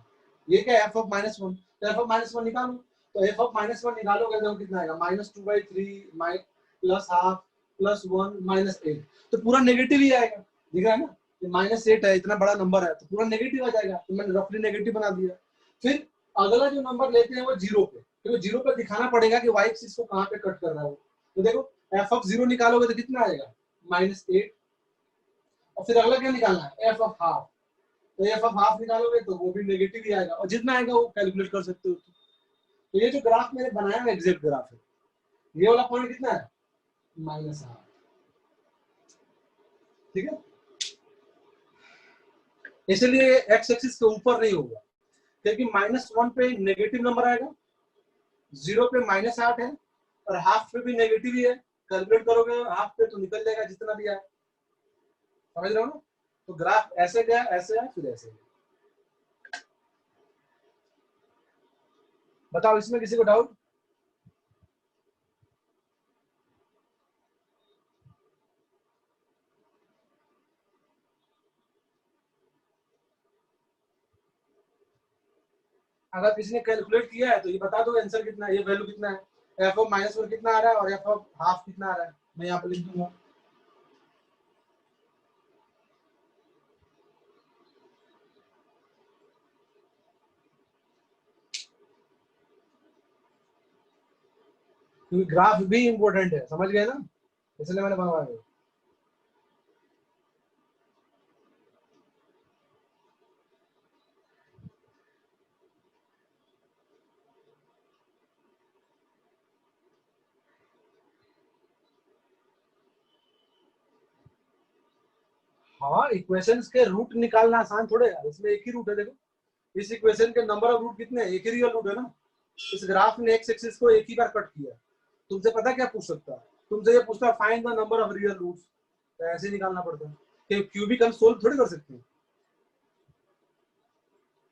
ये क्या है, f ऑफ -1। तो f ऑफ -1 निकालो, तो f ऑफ -1 निकालोगे तो कितना आएगा, -2/3 प्लस हाफ प्लस 1 -8, तो पूरा नेगेटिव ही आएगा, दिख रहा है ना, ये -8 है, इतना बड़ा नंबर है, तो पूरा नेगेटिव आ जाएगा, तो मैंने रफली नेगेटिव बना दिया। फिर अगला जो नंबर लेते हैं वो 0 पे, क्योंकि 0 पे दिखाना पड़ेगा कि y एक्सिस को कहाँ पे कट कर रहा है वो। तो देखो f ऑफ 0 निकालोगे तो कितना आएगा, -8, और फिर अगला क्या निकालना है, f ऑफ हाफ, तो एफ ऑफ हाफ निकालोगे तो वो भी नेगेटिव ही आएगा, और जितना आएगा वो कैलकुलेट कर सकते हो। तो ये जो ग्राफ मैंने बनाया है एग्जैक्ट ग्राफ है, ये वाला पॉइंट कितना है, -हाफ, ठीक है। इसलिए एक्स एक्सिस के ऊपर नहीं होगा, क्योंकि -1 पे नेगेटिव नंबर आएगा, 0 पे -8 है और हाफ पे भी नेगेटिव ही है। कैलकुलेट करोगे हाफ पे तो निकल जाएगा जितना भी आए, समझ रहे हो ना। तो ग्राफ ऐसे गया, ऐसे है, फिर ऐसे। बताओ इसमें किसी को डाउट? अगर किसी ने कैलकुलेट किया है तो ये बता दो आंसर कितना है, ये वैल्यू कितना है, एफ ऑफ -1 कितना आ रहा है और एफ ऑफ हाफ कितना आ रहा है, मैं यहाँ पे लिख दूंगा। क्योंकि ग्राफ भी इंपॉर्टेंट है, समझ गए ना, इसलिए मैंने बनवाया। हाँ, इक्वेशंस के रूट निकालना आसान थोड़े है, इसमें एक ही रूट है। देखो इस इक्वेशन के नंबर ऑफ रूट कितने हैं, एक ही रियल रूट है ना। इस ग्राफ ने एक्स एक्सिस को एक ही बार कट किया। तुमसे पता क्या पूछ सकता है, तुमसे ये पूछता है find the number of real roots, तो ऐसे निकालना पड़ता है कि क्यूबिक हम सोल्व थोड़ी कर सकते हैं।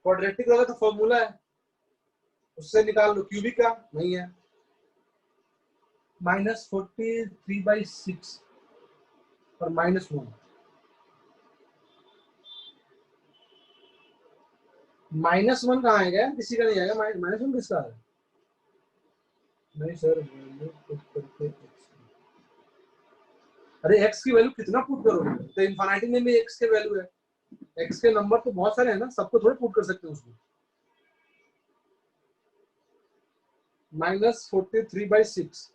क्वाड्रेटिक होगा तो फॉर्मूला है, उससे निकाल लो। क्यूबिक का नहीं है। -43/6 और -1, -1 कहाँ आएगा, किसी का नहीं आएगा। -1 किसका है? नहीं सर, अरे x की वैल्यू कितना पुट करोगे, तो इनफिनिटी में भी x के वैल्यू है। x के नंबर तो बहुत सारे हैं ना, सबको थोड़े पुट कर सकते हैं उसमें। -43/6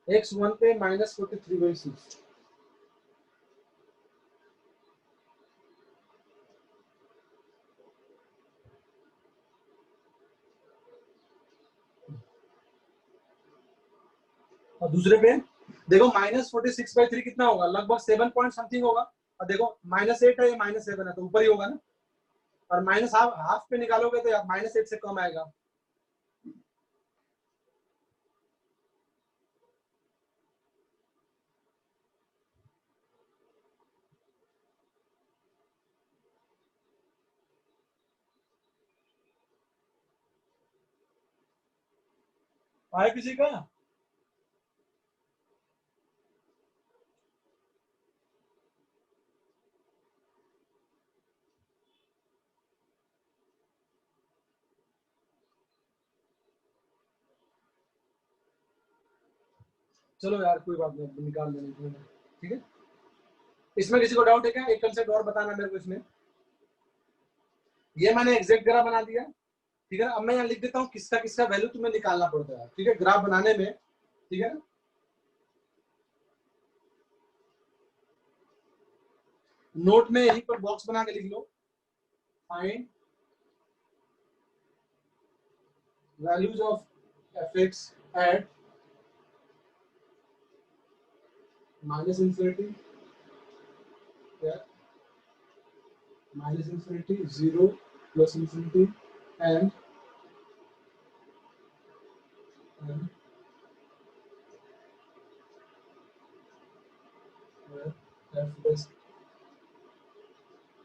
x1 पे -43/6। और दूसरे पे देखो -46/3 कितना होगा, लगभग 7 पॉइंट समथिंग होगा। और देखो -8 है, -7 है, तो ऊपर ही होगा ना। और माइनस हाफ पे निकालोगे तो -8 से कम आएगा। आए किसी का? चलो यार कोई बात नहीं, निकाल लेंगे, ठीक है। इसमें किसी को डाउट है क्या? एक कंसेप्ट और बताना मेरे को इसमें। ये मैंने एग्जैक्ट ग्राफ बना दिया, ठीक है। अब मैं यहाँ लिख देता हूँ किसका किसका वैल्यू तुम्हें निकालना पड़ता है, ठीक है, ग्राफ बनाने में, ठीक है ना। नोट में यहीं पर बॉक्स बना के लिख लो, find values of fx at -∞, -∞, 0, +∞, and f dash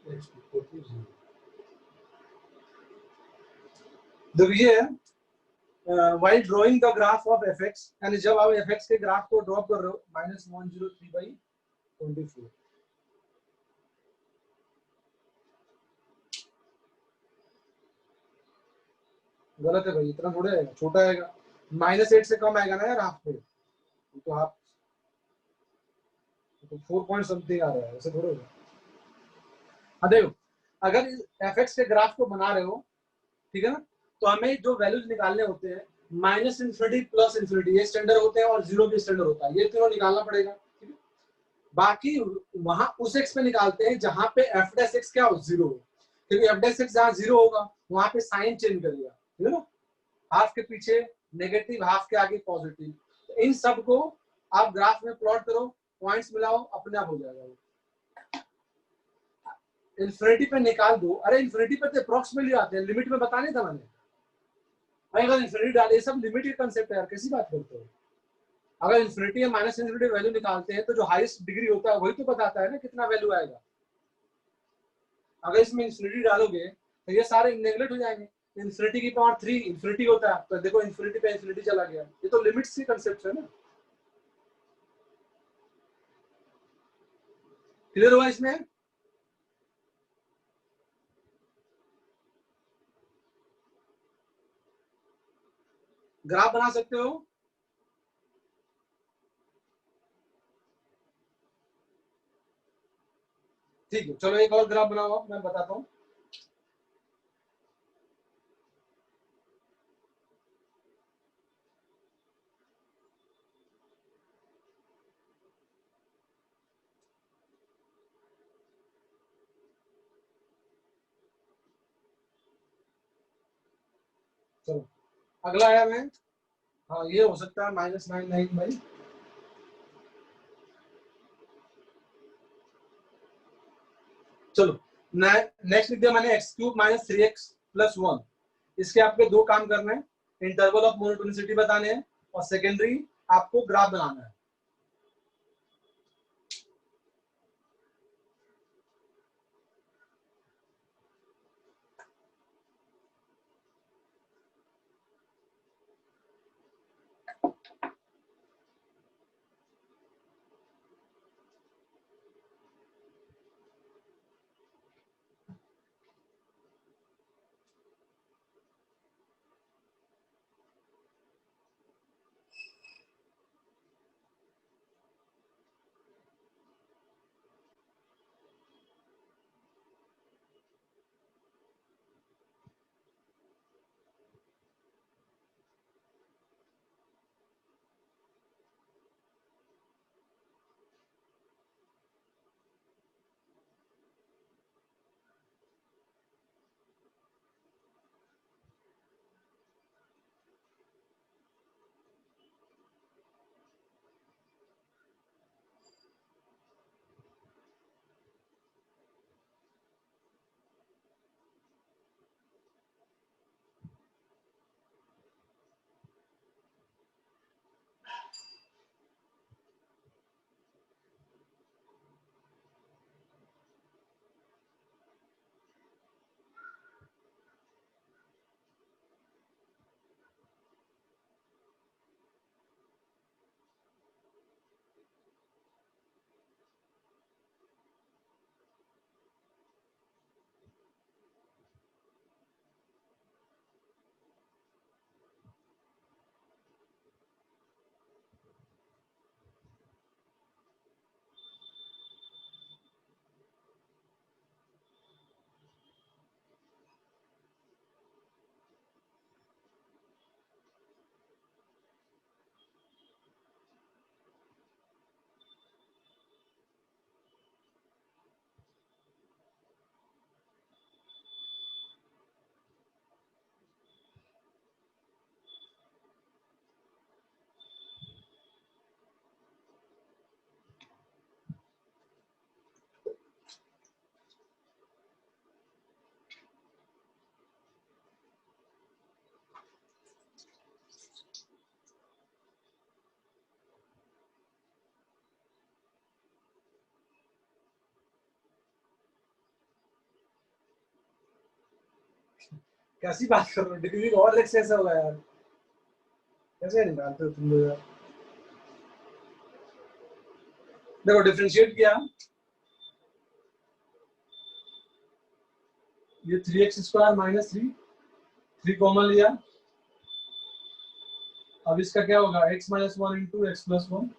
x equal to 0। देखो ये है while drawing the graph of fx, यानी जब आप fx के ग्राफ को ड्रॉ कर रहे हो, -103/24। गलत है भाई, इतना थोड़े आएगा, छोटा आएगा। -8 से कम आएगा ना यार हाफ पे, तो आप तो 4 पॉइंट समथिंग आ रहा है, ऐसे थोड़े होगा। हाँ देखो, अगर fx के ग्राफ को बना रहे हो, ठीक है ना, तो हमें जो वैल्यूज निकालने होते हैं -∞, +∞, ये स्टैंडर्ड होते हैं और 0 भी स्टैंडर्ड होता है, ये तीनों निकालना पड़ेगा, ठीक है। बाकी वहां उस x पे निकालते हैं जहां पे f डैश x क्या हो, 0 हो, क्योंकि f डैश x जहां 0 होगा वहां पे साइन चेंज करेगा, ठीक है ना। हाफ के पीछे नेगेटिव, हाफ के आगे पॉजिटिव। तो इन सब को आप ग्राफ में प्लॉट करो, पॉइंट्स मिलाओ, अपने आप हो जाएगा वो। इन्फिनिटी पे निकाल दो, अरे इन्फिनिटी पे तो अप्रोक्सीमेटली आते हैं, लिमिट में बता नहीं था मैंने। भाई अगर इन्फिनिटी डाले, सब लिमिट के कंसेप्ट है यार, कैसी बात करते हो। अगर इन्फिनिटी या माइनस इन्फिनिटी वैल्यू निकालते हैं तो जो हाईएस्ट डिग्री होता है वही तो बताता है ना कितना वैल्यू आएगा। अगर इसमें इन्फिनिटी डालोगे तो ये सारे नेगलेक्ट हो जाएंगे। इन्फिनिटी की पावर 3 इन्फिनिटी होता है, तो देखो इन्फिनिटी पे इन्फिनिटी चला गया, ये तो लिमिट्स के कंसेप्ट है ना। क्लियर हुआ इसमें? ग्राफ बना सकते हो? ठीक है, चलो एक और ग्राफ बनाओ, मैं बताता हूँ। चलो अगला आया मैं, हाँ ये हो सकता है -9 भाई। चलो नेक्स्ट लिख दिया मैंने x³ - 3x + 1। इसके आपके दो काम करने हैं, इंटरवल ऑफ मोनोटोनिसिटी बताने हैं और सेकेंडरी आपको ग्राफ बनाना है। कैसी बात कर रहे हो, डिग्री और लेक्स ऐसा होगा यार, कैसे निकालते हो तुम लोग यार। देखो डिफरेंशिएट किया, ये 3x² - 3, 3 कॉमन लिया, अब इसका क्या होगा, x - 1 × x + 1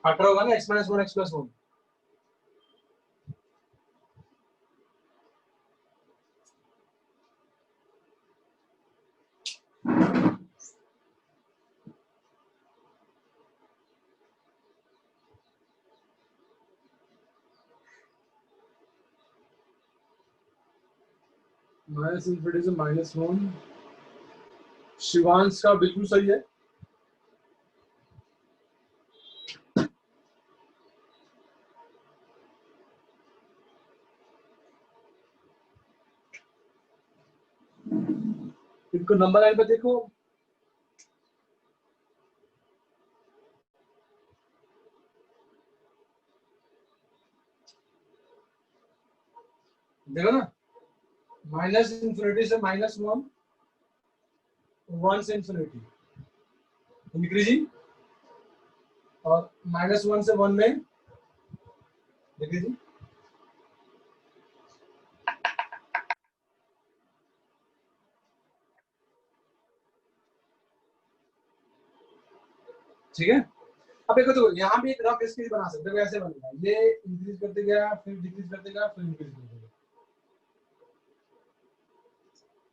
हट रहा होगा ना, x - 1 x + 1। -∞ से -1, शिवांश का बिल्कुल सही है। इनको नंबर लाइन पे देखो, देखो ना, माइनस इंफिनिटी से -1, 1 से इंफिनिटी इंक्रीजिंग, और -1 से 1 में डिक्रीजिंग। ठीक है, अब देखो तो यहाँ भी एक रफ स्केच बना सकते हो, ऐसे बनेगा, ये इंक्रीज करते गया, फिर डिक्रीज करते गया, फिर इंक्रीज करते गया,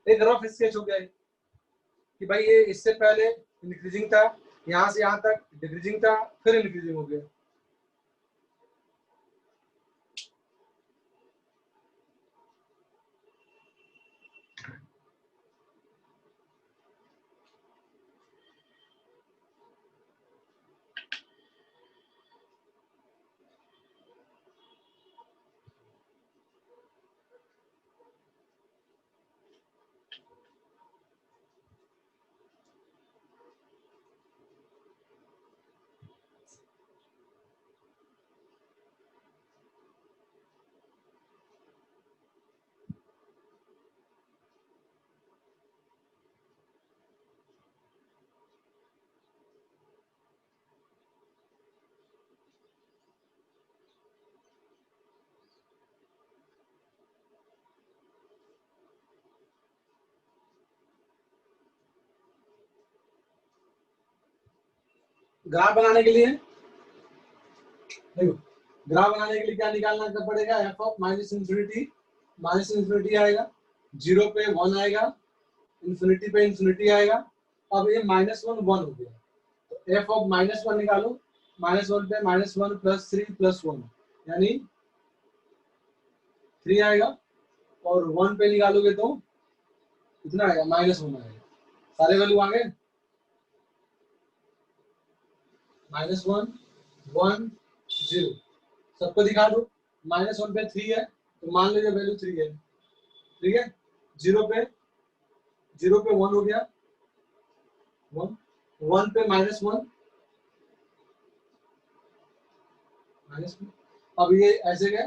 एक रफ स्केच हो गया कि भाई ये इससे पहले इंक्रीजिंग था, यहाँ से यहाँ तक डिक्रीजिंग था, फिर इंक्रीजिंग हो गया। ग्राफ बनाने के लिए देखो, ग्राफ बनाने के लिए क्या निकालना पड़ेगा, एफ ऑफ माइनस इंफिनिटी आएगा, 0 पे 1 आएगा, इंफिनिटी पे इंफिनिटी आएगा। अब ये -1 1 हो गया, तो एफ ऑफ -1 निकालो, -1 पे -1 + 3 + 1 यानी 3 आएगा, और 1 पे निकालोगे तो कितना आएगा, -1 आएगा। सारे वैल्यू आ गए, -1 1 0, सबको दिखा दो। -1 पे 3 है, तो मान लीजिए वैल्यू 3 है, ठीक है। 0 पे 1 हो गया, 1 1 पे -1 -1, अब ये ऐसे गया,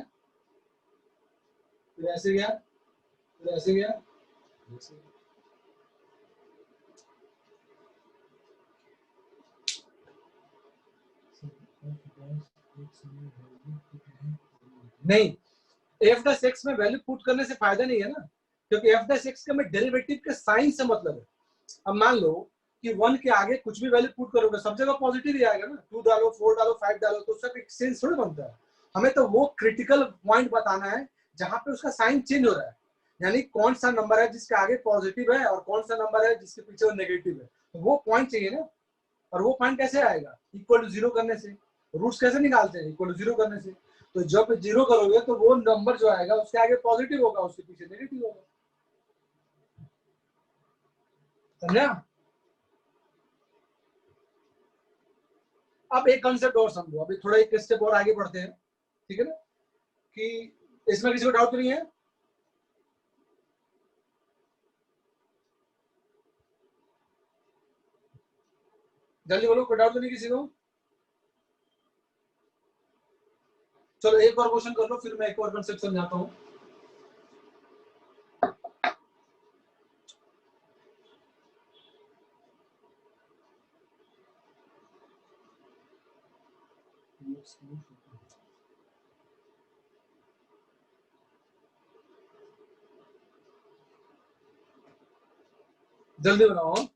फिर ऐसे गया, फिर ऐसे गया, ऐसे गया। नहीं, एफ डैश एक्स में वैल्यू पुट करने से फायदा नहीं है ना, क्योंकि एफ डैश एक्स का में डेरिवेटिव के साइन से मतलब है। अब मान लो कि 1 के आगे कुछ भी वैल्यू पुट करोगे, सब जगह पॉजिटिव ही आएगा ना, 2 डालो, 4 डालो, 5 डालो, तो उसका एक सेंस थोड़ी बनता है। हमें तो वो क्रिटिकल पॉइंट बताना है जहां पे उसका साइन चेंज हो रहा है, यानी कौन सा नंबर है जिसके आगे पॉजिटिव है और कौन सा नंबर है जिसके पीछे वो नेगेटिव है, तो वो पॉइंट चाहिए ना। और वो पॉइंट कैसे आएगा, इक्वल टू 0 करने से। रूट्स कैसे निकालते हैं, इक्वल टू 0 करने से। तो जब 0 करोगे तो वो नंबर जो आएगा उसके आगे पॉजिटिव होगा, उसके पीछे नेगेटिव होगा, समझा। अब एक कंसेप्ट और समझो, अभी थोड़ा एक स्टेप और आगे बढ़ते हैं, ठीक है ना, कि इसमें किसी को डाउट नहीं है। जल्दी बोलो, कोई डाउट तो नहीं किसी को। चलो एक और क्वेश्चन कर लो, फिर मैं एक और कंसेप्ट समझाता हूँ। जल्दी बनाओ।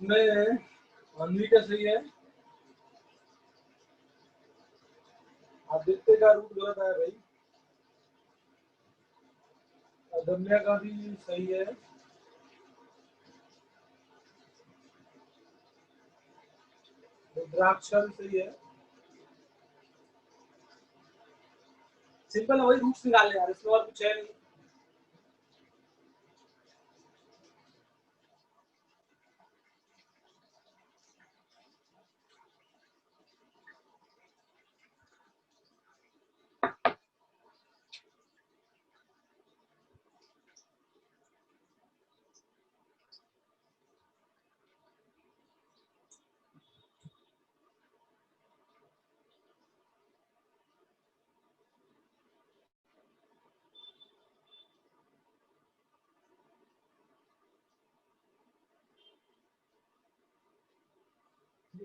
इसमें अन्वी का सही है, आदित्य का रूट गलत है भाई, अदम्या का भी सही है, रुद्राक्ष का भी सही है। सिंपल है, वही रूट्स निकालने यार, इसमें और कुछ है नहीं।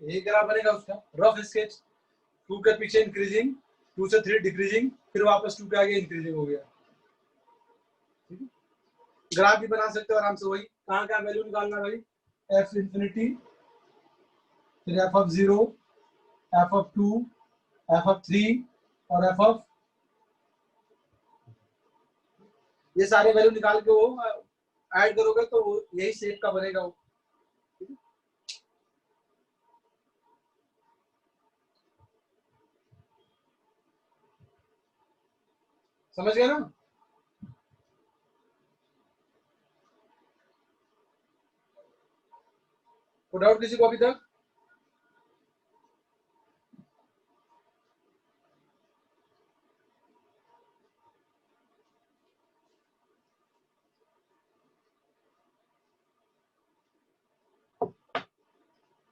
ये ग्राफ बनेगा उसका रफ स्केच, 2 के पीछे इंक्रीजिंग, 2 से 3 डिक्रीजिंग, फिर वापस 2 के आगे इंक्रीजिंग हो गया। ठीक है, ग्राफ भी बना सकते हो आराम से। वही कहाँ कहाँ वैल्यू निकालना भाई, एफ इंफिनिटी, फिर F of 0, F of 2, F of 3 और एफ ऑफ, ये सारे वैल्यू निकाल के वो ऐड करोगे तो यही शेप का बनेगा वो। समझ गए ना? कोई डाउट किसी को अभी तक?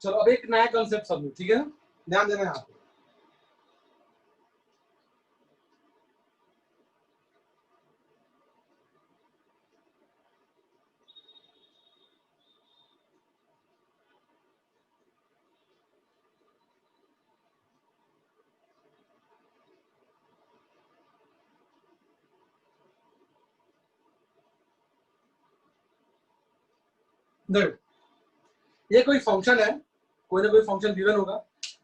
चलो अब एक नया कंसेप्ट समझो, ठीक है, ध्यान देना यहाँ पे। देखो, ये कोई फंक्शन है, कोई ना कोई फंक्शन गिवन होगा,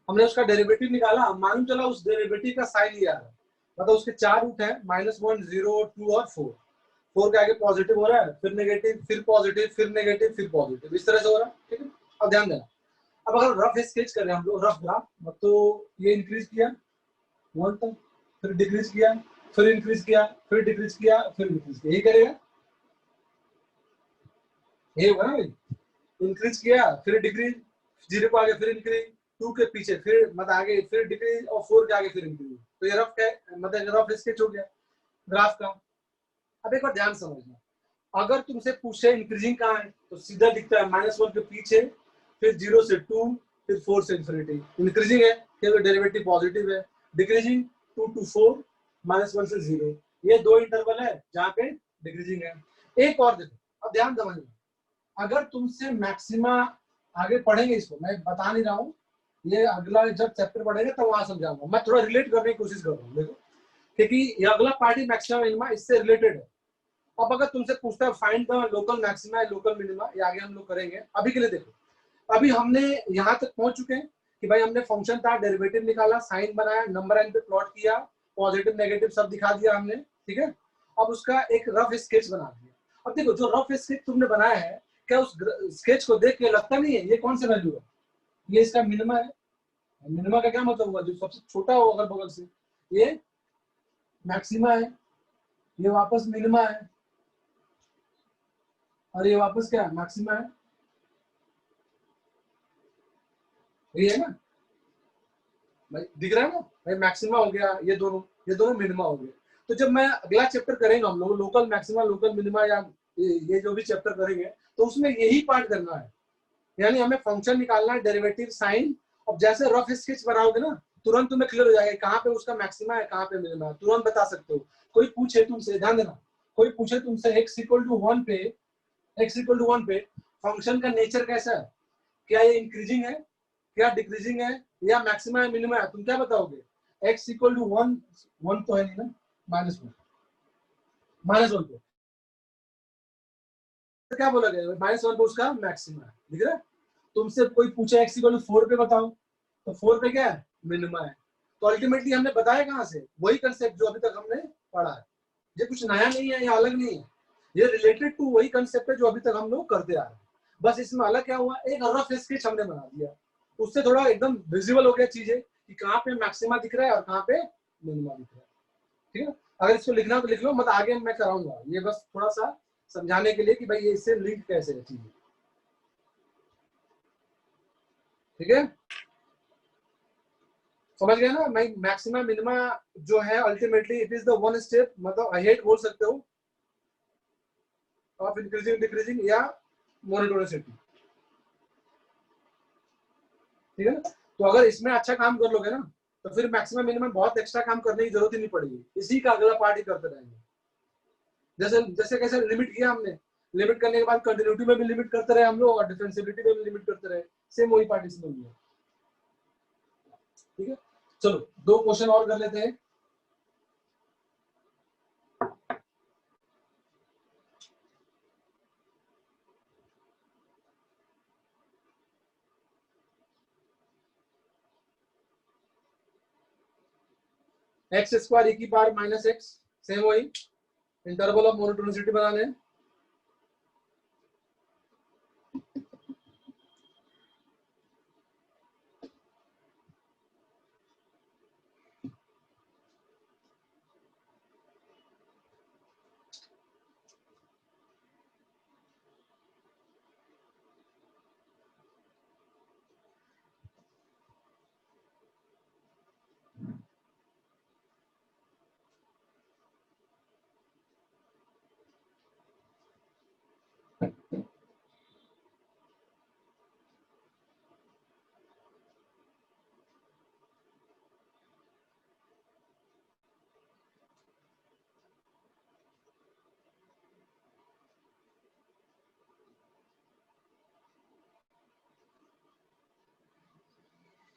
हमने उसका डेरिवेटिव निकाला, मालूम चला उस डेरिवेटिव का साइन लिया है, मतलब उसके 4 रूट है, -1, 0, 2 और 4। 4 के आगे पॉजिटिव हो रहा है, फिर नेगेटिव, फिर पॉजिटिव, फिर नेगेटिव, फिर पॉजिटिव, इस तरह से हो रहा है। ठीक है, अब ध्यान देना, अब अगर रफ स्केच कर रहे हैं हम लोग, रफ ग्राफ, तो ये इंक्रीज किया 1 तक, फिर डिक्रीज किया, फिर इंक्रीज किया, फिर डिक्रीज किया, फिर डिक्रीज किया, यही करेगा, यही होगा ना भाई। इंक्रीज किया, फिर डिक्रीज, 0 को आगे फिर इंक्रीज, 2 के पीछे फिर मतलब आगे फिर डिक्रीज, और 4 के आगे फिर इंक्रीज। तो ये रफ है, मतलब रफ स्केच हो गया ग्राफ का। अब एक बार ध्यान समझना, अगर तुमसे पूछे इंक्रीजिंग कहाँ है, तो सीधा दिखता है -1 के पीछे, फिर 0 से 2, फिर 4 से इंफिनिटी। इंक्रीजिंग है क्योंकि डेरिवेटिव पॉजिटिव है, डिक्रीजिंग 2 to 4, -1 से 0, ये 2 इंटरवल है जहाँ पे डिक्रीजिंग है। एक और देखो, अब ध्यान समझना, अगर तुमसे मैक्सिमा, आगे पढ़ेंगे इसको, मैं बता नहीं रहा हूँ, ये अगला जब चैप्टर पढ़ेंगे तो वहां समझाऊंगा, मैं थोड़ा रिलेट करने की कोशिश कर रहा हूँ, देखो, क्योंकि ये अगला पार्ट ही मैक्सिमा मिनिमा इससे रिलेटेड है। अब अगर तुमसे पूछता है find the local maxima local minima, ये आगे हम लोग करेंगे, अभी के लिए देखो, अभी हमने यहाँ तक पहुंच चुके हैं कि भाई हमने फंक्शन था, डेरिवेटिव निकाला, साइन बनाया, नंबर लाइन पे प्लॉट किया, पॉजिटिव नेगेटिव सब दिखा दिया हमने, ठीक है। अब उसका एक रफ स्केच बना दिया। अब देखो, जो रफ स्केच तुमने बनाया है, क्या उस स्केच को देख के लगता नहीं है ये कौन सा वैल्यू है, ये इसका मिनिमा है। मिनिमा का क्या मतलब हुआ, जो सबसे छोटा हो अगर बगल से, ये मैक्सिमा है, ये वापस मिनिमा है, और ये वापस क्या मैक्सिमा है, ये है ना भाई, दिख रहा है ना भाई, मैक्सिमा हो गया, ये दोनों मिनिमा हो गए। तो जब मैं अगला चैप्टर करेंगे हम लोग लोकल मैक्सिमा लोकल मिनिमा, या ये जो भी चैप्टर करेंगे, तो उसमें यही पार्ट करना है, यानी हमें फंक्शन निकालना है, डेरिवेटिव, साइन। अब जैसे रफ स्केच बनाओगे ना, तुरंत तुम्हें क्लियर हो जाएगा कहाँ पे उसका मैक्सिमा है, कहाँ पे मिनिमा है, तुरंत बता सकते हो। कोई पूछे तुमसे, ध्यान देना, कोई पूछे तुमसे x=1 पे, x=1 पे फंक्शन का नेचर कैसा है, क्या ये इंक्रीजिंग है, क्या डिक्रीजिंग है, या मैक्सिमा है मिनिमा है, तुम क्या बताओगे? x=1, 1 तो है नहीं ना, -1, -1 पे तो क्या बोला गया, -1 पे उसका मैक्सिमा है, दिख रहा है। तुमसे कोई पूछे x इक्वल टू 4 पे बताओ, तो 4 पे क्या है, मिनिमा है। तो अल्टीमेटली हमने बताया कहाँ से, वही कंसेप्ट जो अभी तक हमने पढ़ा है। ये कुछ नया नहीं है, ये अलग नहीं है, ये रिलेटेड टू वही कंसेप्ट है जो अभी तक हम लोग करते आ रहे हैं। बस इसमें अलग क्या हुआ, एक रफ स्केच हमने बना दिया, उससे थोड़ा एकदम विजिबल हो गया चीजें कि कहाँ पे मैक्सिमा दिख रहा है और कहाँ पे मिनिमा दिख रहा है। ठीक है, अगर इसको लिखना तो लिख लो, मत आगे मैं कराऊंगा, ये बस थोड़ा सा समझाने के लिए कि भाई ये इससे लिंक कैसे है चीजें। ठीक है, समझ गए ना। मैक्सिमा मिनिमा जो है ultimately it is the one step, मतलब अहेड बोल सकते हो ऑफ इंक्रीजिंग डिक्रीजिंग या मोनोटोनिसिटी। ठीक है ना, तो अगर इसमें अच्छा काम कर लोगे ना तो फिर मैक्सिमम मिनिमम बहुत एक्स्ट्रा काम करने की जरूरत ही नहीं पड़ेगी, इसी का अगला पार्ट ही करते रहेंगे। जैसे जैसे कैसे लिमिट किया हमने, लिमिट करने के बाद कंटिन्यूटी में भी लिमिट करते रहे हम लोग और डिफरेंशिएबिलिटी में भी लिमिट करते रहे, सेम वही पार्ट इसमें भी है। ठीक है, चलो 2 क्वेश्चन और कर लेते हैं। एक्स स्क्वायर e की पावर माइनस एक्स, सेम वही इंटरवल ऑफ मोनोटोनिसिटी बनाने हैं।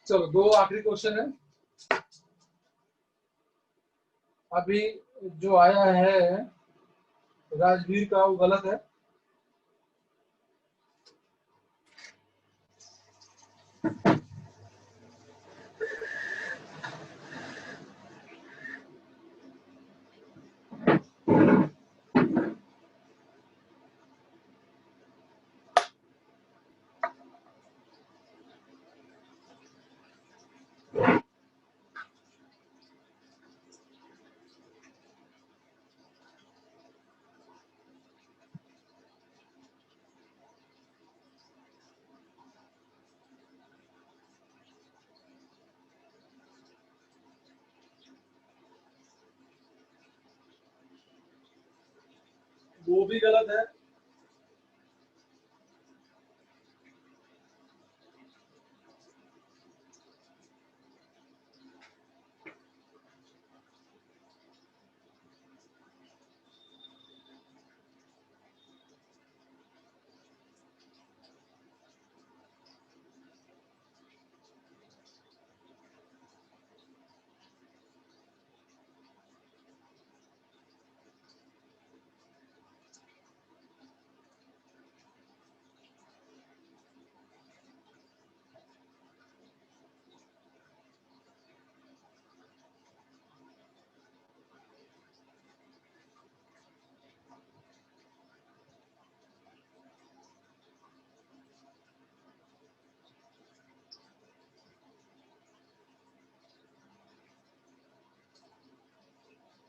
चलो 2 आखिरी क्वेश्चन है अभी। जो आया है राजवीर का वो गलत है। वो भी गलत है।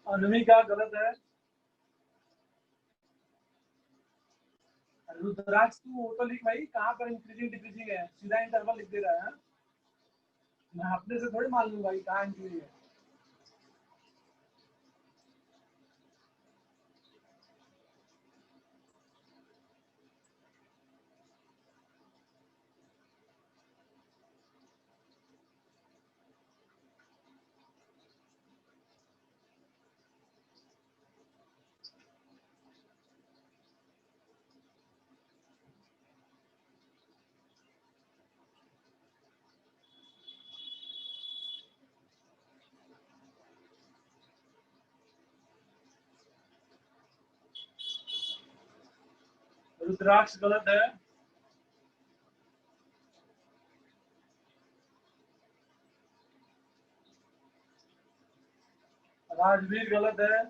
अनमिका गलत है। रुद्राक्ष तू वो तो लिख भाई, कहाँ पर इंक्रीजिंग डिक्रीजिंग है, सीधा इंटरवल लिख दे रहा है। मैं अपने से थोड़ी मान लूँ भाई कहाँ इंक्रीजिंग है। रुद्राक्ष गलत है। राजवीर गलत है।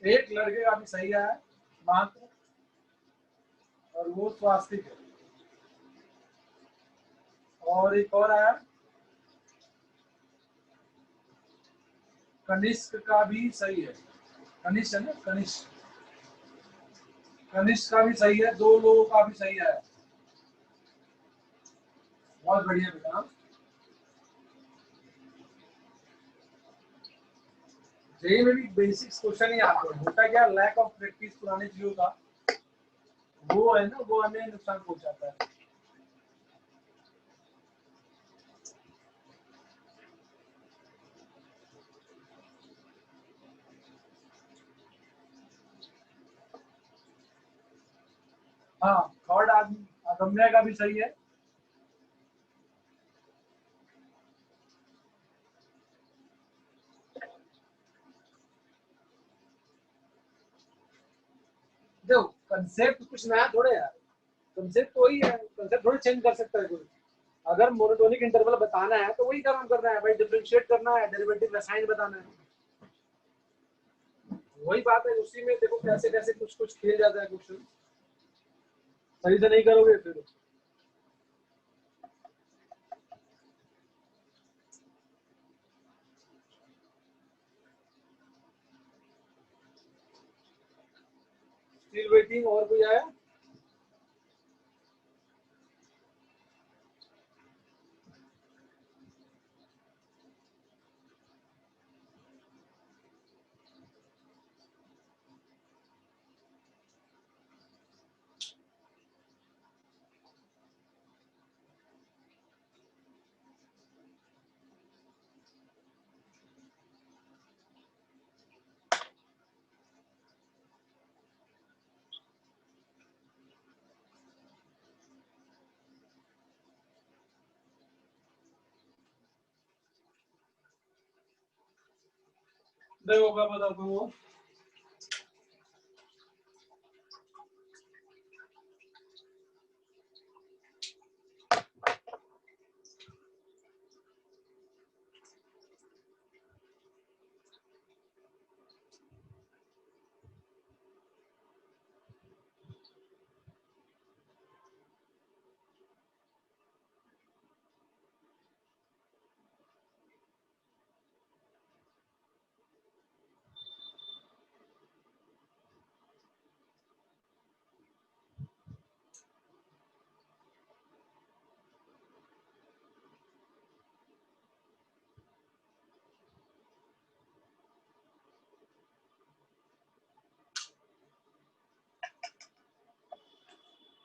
एक लड़के का भी सही है मात्र, और वो स्वास्तिक है। और एक और आया कनिष्क का भी सही है। कनिष्क है ना, कनिष्क, कनिष्क का भी सही है। 2 लोगों का भी सही है। बहुत बढ़िया बेटा। जेई में भी बेसिक्स क्वेश्चन ही आते हैं। होता क्या, लैक ऑफ प्रैक्टिस पुराने चीजों का वो है ना, वो हमें नुकसान पहुंचाता है। हाँ, थर्ड आदमी अदम्य का भी सही है। देखो कंसेप्ट कुछ नया थोड़े है, कंसेप्ट तो वही है, कंसेप्ट थोड़ी चेंज कर सकता है कोई। अगर मोनोटोनिक इंटरवल बताना है तो वही काम करना है भाई, डिफरेंशिएट करना है, डेरिवेटिव साइन बताना है। वही बात है, उसी में देखो कैसे कैसे कुछ कुछ खेल जाता है क्वेश्चन। सही से नहीं करोगे फिर स्टिल वेटिंग। और कोई आया? देखो मैं बताता हूँ।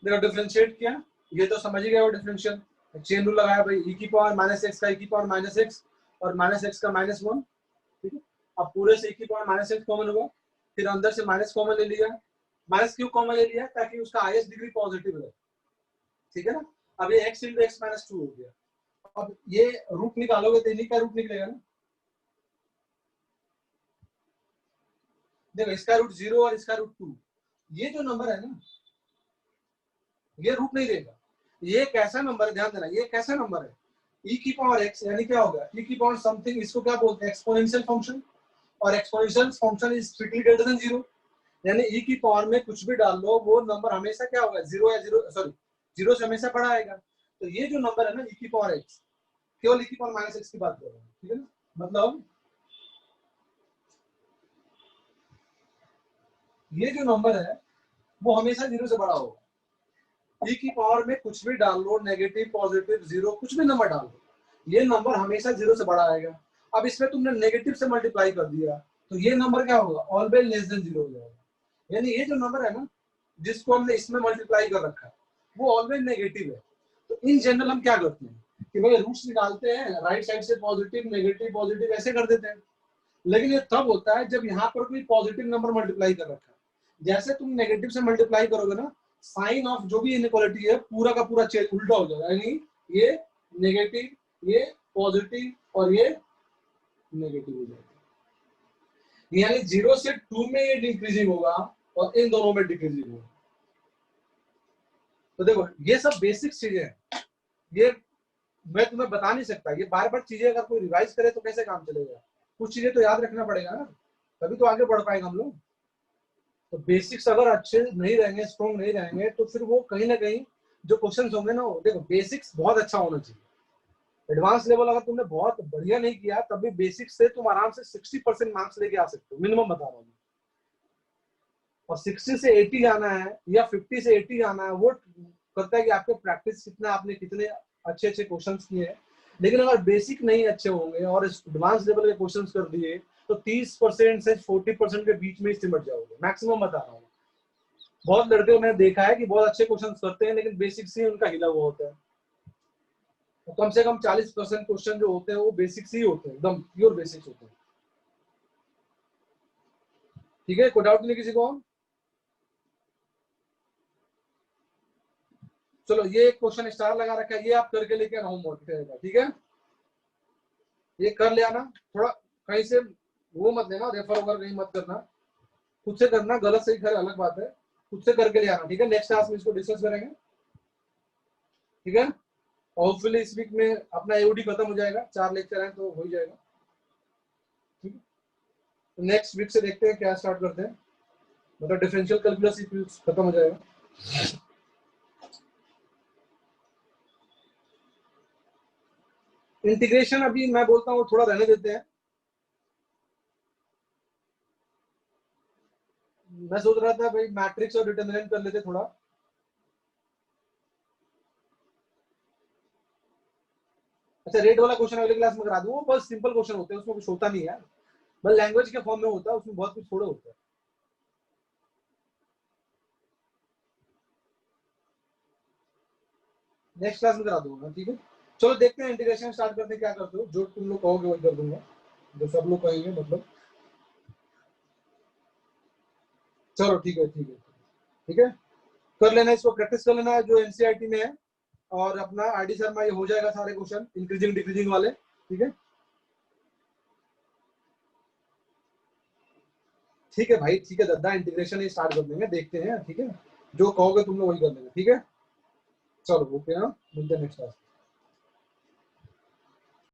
देखो डिफरेंशिएट किया, ये तो समझ ही गए वो डिफरेंशियल। चेन रूल लगाया भाई, e की पावर -x का e की पावर -x और -x का -1, ठीक है। अब पूरे से e की पावर -x कॉमन हुआ, फिर अंदर से माइनस कॉमन ले लिया। माइनस क्यों कॉमन ले लिया? ताकि उसका हाईएस्ट डिग्री पॉजिटिव रहे, ठीक है ना। अब ये x × x - 2 हो गया। अब ये रूट निकालोगे तो इन्हीं का रूट निकलेगा ना। देखो इसका रूट 0 और इसका रूट 2, ये जो नंबर है ना, ये रूट नहीं देगा। ये कैसा नंबर है, ध्यान देना, ये कैसा नंबर है, e की पावर x, यानी क्या होगा, e की पावर समथिंग, इसको क्या बोलते हैं, एक्सपोनेंशियल फंक्शन। और exponential function is strictly greater than 0, यानी e की पावर में कुछ भी डाल लो वो नंबर हमेशा क्या होगा, 0 या 0 सॉरी 0 से हमेशा बड़ा आएगा। तो ये जो नंबर है ना, e की पावर x, केवल e की पावर -x की बात कर रहा हूं, ठीक है ना। मतलब ये जो नंबर है वो हमेशा 0 से बड़ा होगा। e की पावर में कुछ भी डाल लो, नेगेटिव, पॉजिटिव, 0, कुछ भी नंबर डाल लो, ये नंबर हमेशा 0 से बड़ा आएगा। अब इसमें तुमने नेगेटिव से मल्टीप्लाई कर दिया तो ये नंबर क्या होगा, ऑलवेज लेस देन 0 हो जाएगा। यानी ये जो नंबर है ना, जिसको हमने इसमें मल्टीप्लाई कर रखा है, वो ऑलवेज नेगेटिव है। तो इन जनरल हम क्या करते हैं, कि भाई रूट्स निकालते हैं, राइट साइड से पॉजिटिव नेगेटिव पॉजिटिव ऐसे कर देते हैं। लेकिन ये तब होता है जब यहाँ पर कोई पॉजिटिव नंबर मल्टीप्लाई कर रखा है। जैसे तुम नेगेटिव से मल्टीप्लाई करोगे ना, साइन ऑफ जो भी इनइक्वालिटी है पूरा का पूरा चेंज उल्टा हो जाएगा, यानी ये नेगेटिव, ये पॉजिटिव और ये नेगेटिव हो जाएगा। यानी 0 से 2 में ये डिक्रीजिंग होगा और इन दोनों में डिक्रीजिंग होगा। तो देखो ये सब बेसिक चीजें हैं, ये मैं तुम्हें बता नहीं सकता। ये बार बार चीजें अगर कोई रिवाइज करे तो कैसे काम चलेगा, कुछ चीजें तो याद रखना पड़ेगा ना, तभी तो आगे बढ़ पाएंगे हम लोग। तो बेसिक्स अगर अच्छे नहीं रहेंगे, स्ट्रॉन्ग नहीं रहेंगे, तो फिर वो कहीं ना कहीं जो क्वेश्चंस होंगे ना, देखो बेसिक्स बहुत अच्छा होना चाहिए। एडवांस लेवल अगर तुमने बहुत बढ़िया नहीं किया तब भी बेसिक्स से तुम आराम से 60% मार्क्स लेके आ सकते हो, मिनिमम बता रहा हूँ। और 60 से 80 जाना है या 50 से 80 जाना है, वो करता है कि आपके प्रैक्टिस कितना, आपने कितने अच्छे अच्छे क्वेश्चंस किए हैं। लेकिन अगर बेसिक नहीं अच्छे होंगे और एडवांस लेवल के क्वेश्चंस कर दिए तो 30% से 40% के बीच में ही सिमट जाओगे, मैक्सिमम बता रहा हूँ। बहुत लड़के मैंने देखा है कि बहुत अच्छे क्वेश्चंस करते हैं लेकिन बेसिक से उनका हिला हुआ होता है। तो कम से कम 40% क्वेश्चन जो होते हैं वो बेसिक्स ही होते हैं, एकदम प्योर बेसिक्स होते हैं। ठीक है, कोई डाउट नहीं किसी को? चलो ये एक क्वेश्चन स्टार लगा रखा है, ये आप करके लेके आना होमवर्क रहेगा, ठीक है? ये कर ले आना, थोड़ा कहीं से वो मत लेना, रेफर वगैरह कहीं मत करना, खुद से करना, गलत सही खैर अलग बात है, खुद से करके ले आना, ठीक है? नेक्स्ट क्लास में इसको डिस्कस करेंगे, ठीक है? होपफुली इस वीक में अपना एओडी खत्म हो जाएगा, 4 लेक्चर हैं तो हो ही जाएगा, ठीक है? तो नेक्स्ट वीक से देखते हैं क्या स्टार्ट करते हैं, मतलब डिफरेंशियल कैलकुलस खत्म हो जाएगा। इंटीग्रेशन अभी मैं बोलता हूँ थोड़ा रहने देते हैं, मैं सोच रहा था भाई मैट्रिक्स और डिटरमिनेंट कर लेते थोड़ा। अच्छा रेट वाला क्वेश्चन अगले क्लास में करा दूं, वो बस सिंपल क्वेश्चन होते हैं, उसमें कुछ होता नहीं है, बस लैंग्वेज के फॉर्म में होता है, उसमें बहुत कुछ थोड़ा होता है। नेक्स्ट क्लास में करा दूंगा, ठीक है? चलो देखते हैं, इंटीग्रेशन स्टार्ट करते हैं, क्या करते हो, जो तुम लोग कहोगे वही कर दूंगा, जो सब लोग कहेंगे मतलब। चलो ठीक है, ठीक है, ठीक है, कर लेना, इसको प्रैक्टिस कर लेना जो एनसीईआरटी में है, और अपना आरडी शर्मा ये हो जाएगा सारे क्वेश्चन इंक्रीजिंग डिक्रीजिंग वाले, ठीक है? ठीक है भाई, ठीक है दादा, इंटीग्रेशन ही स्टार्ट कर देंगे, देखते हैं, ठीक है? जो कहोगे तुम लोग वही कर लेंगे, ठीक है? चलो ओके, हाँ मिलते हैं नेक्स्ट क्लास।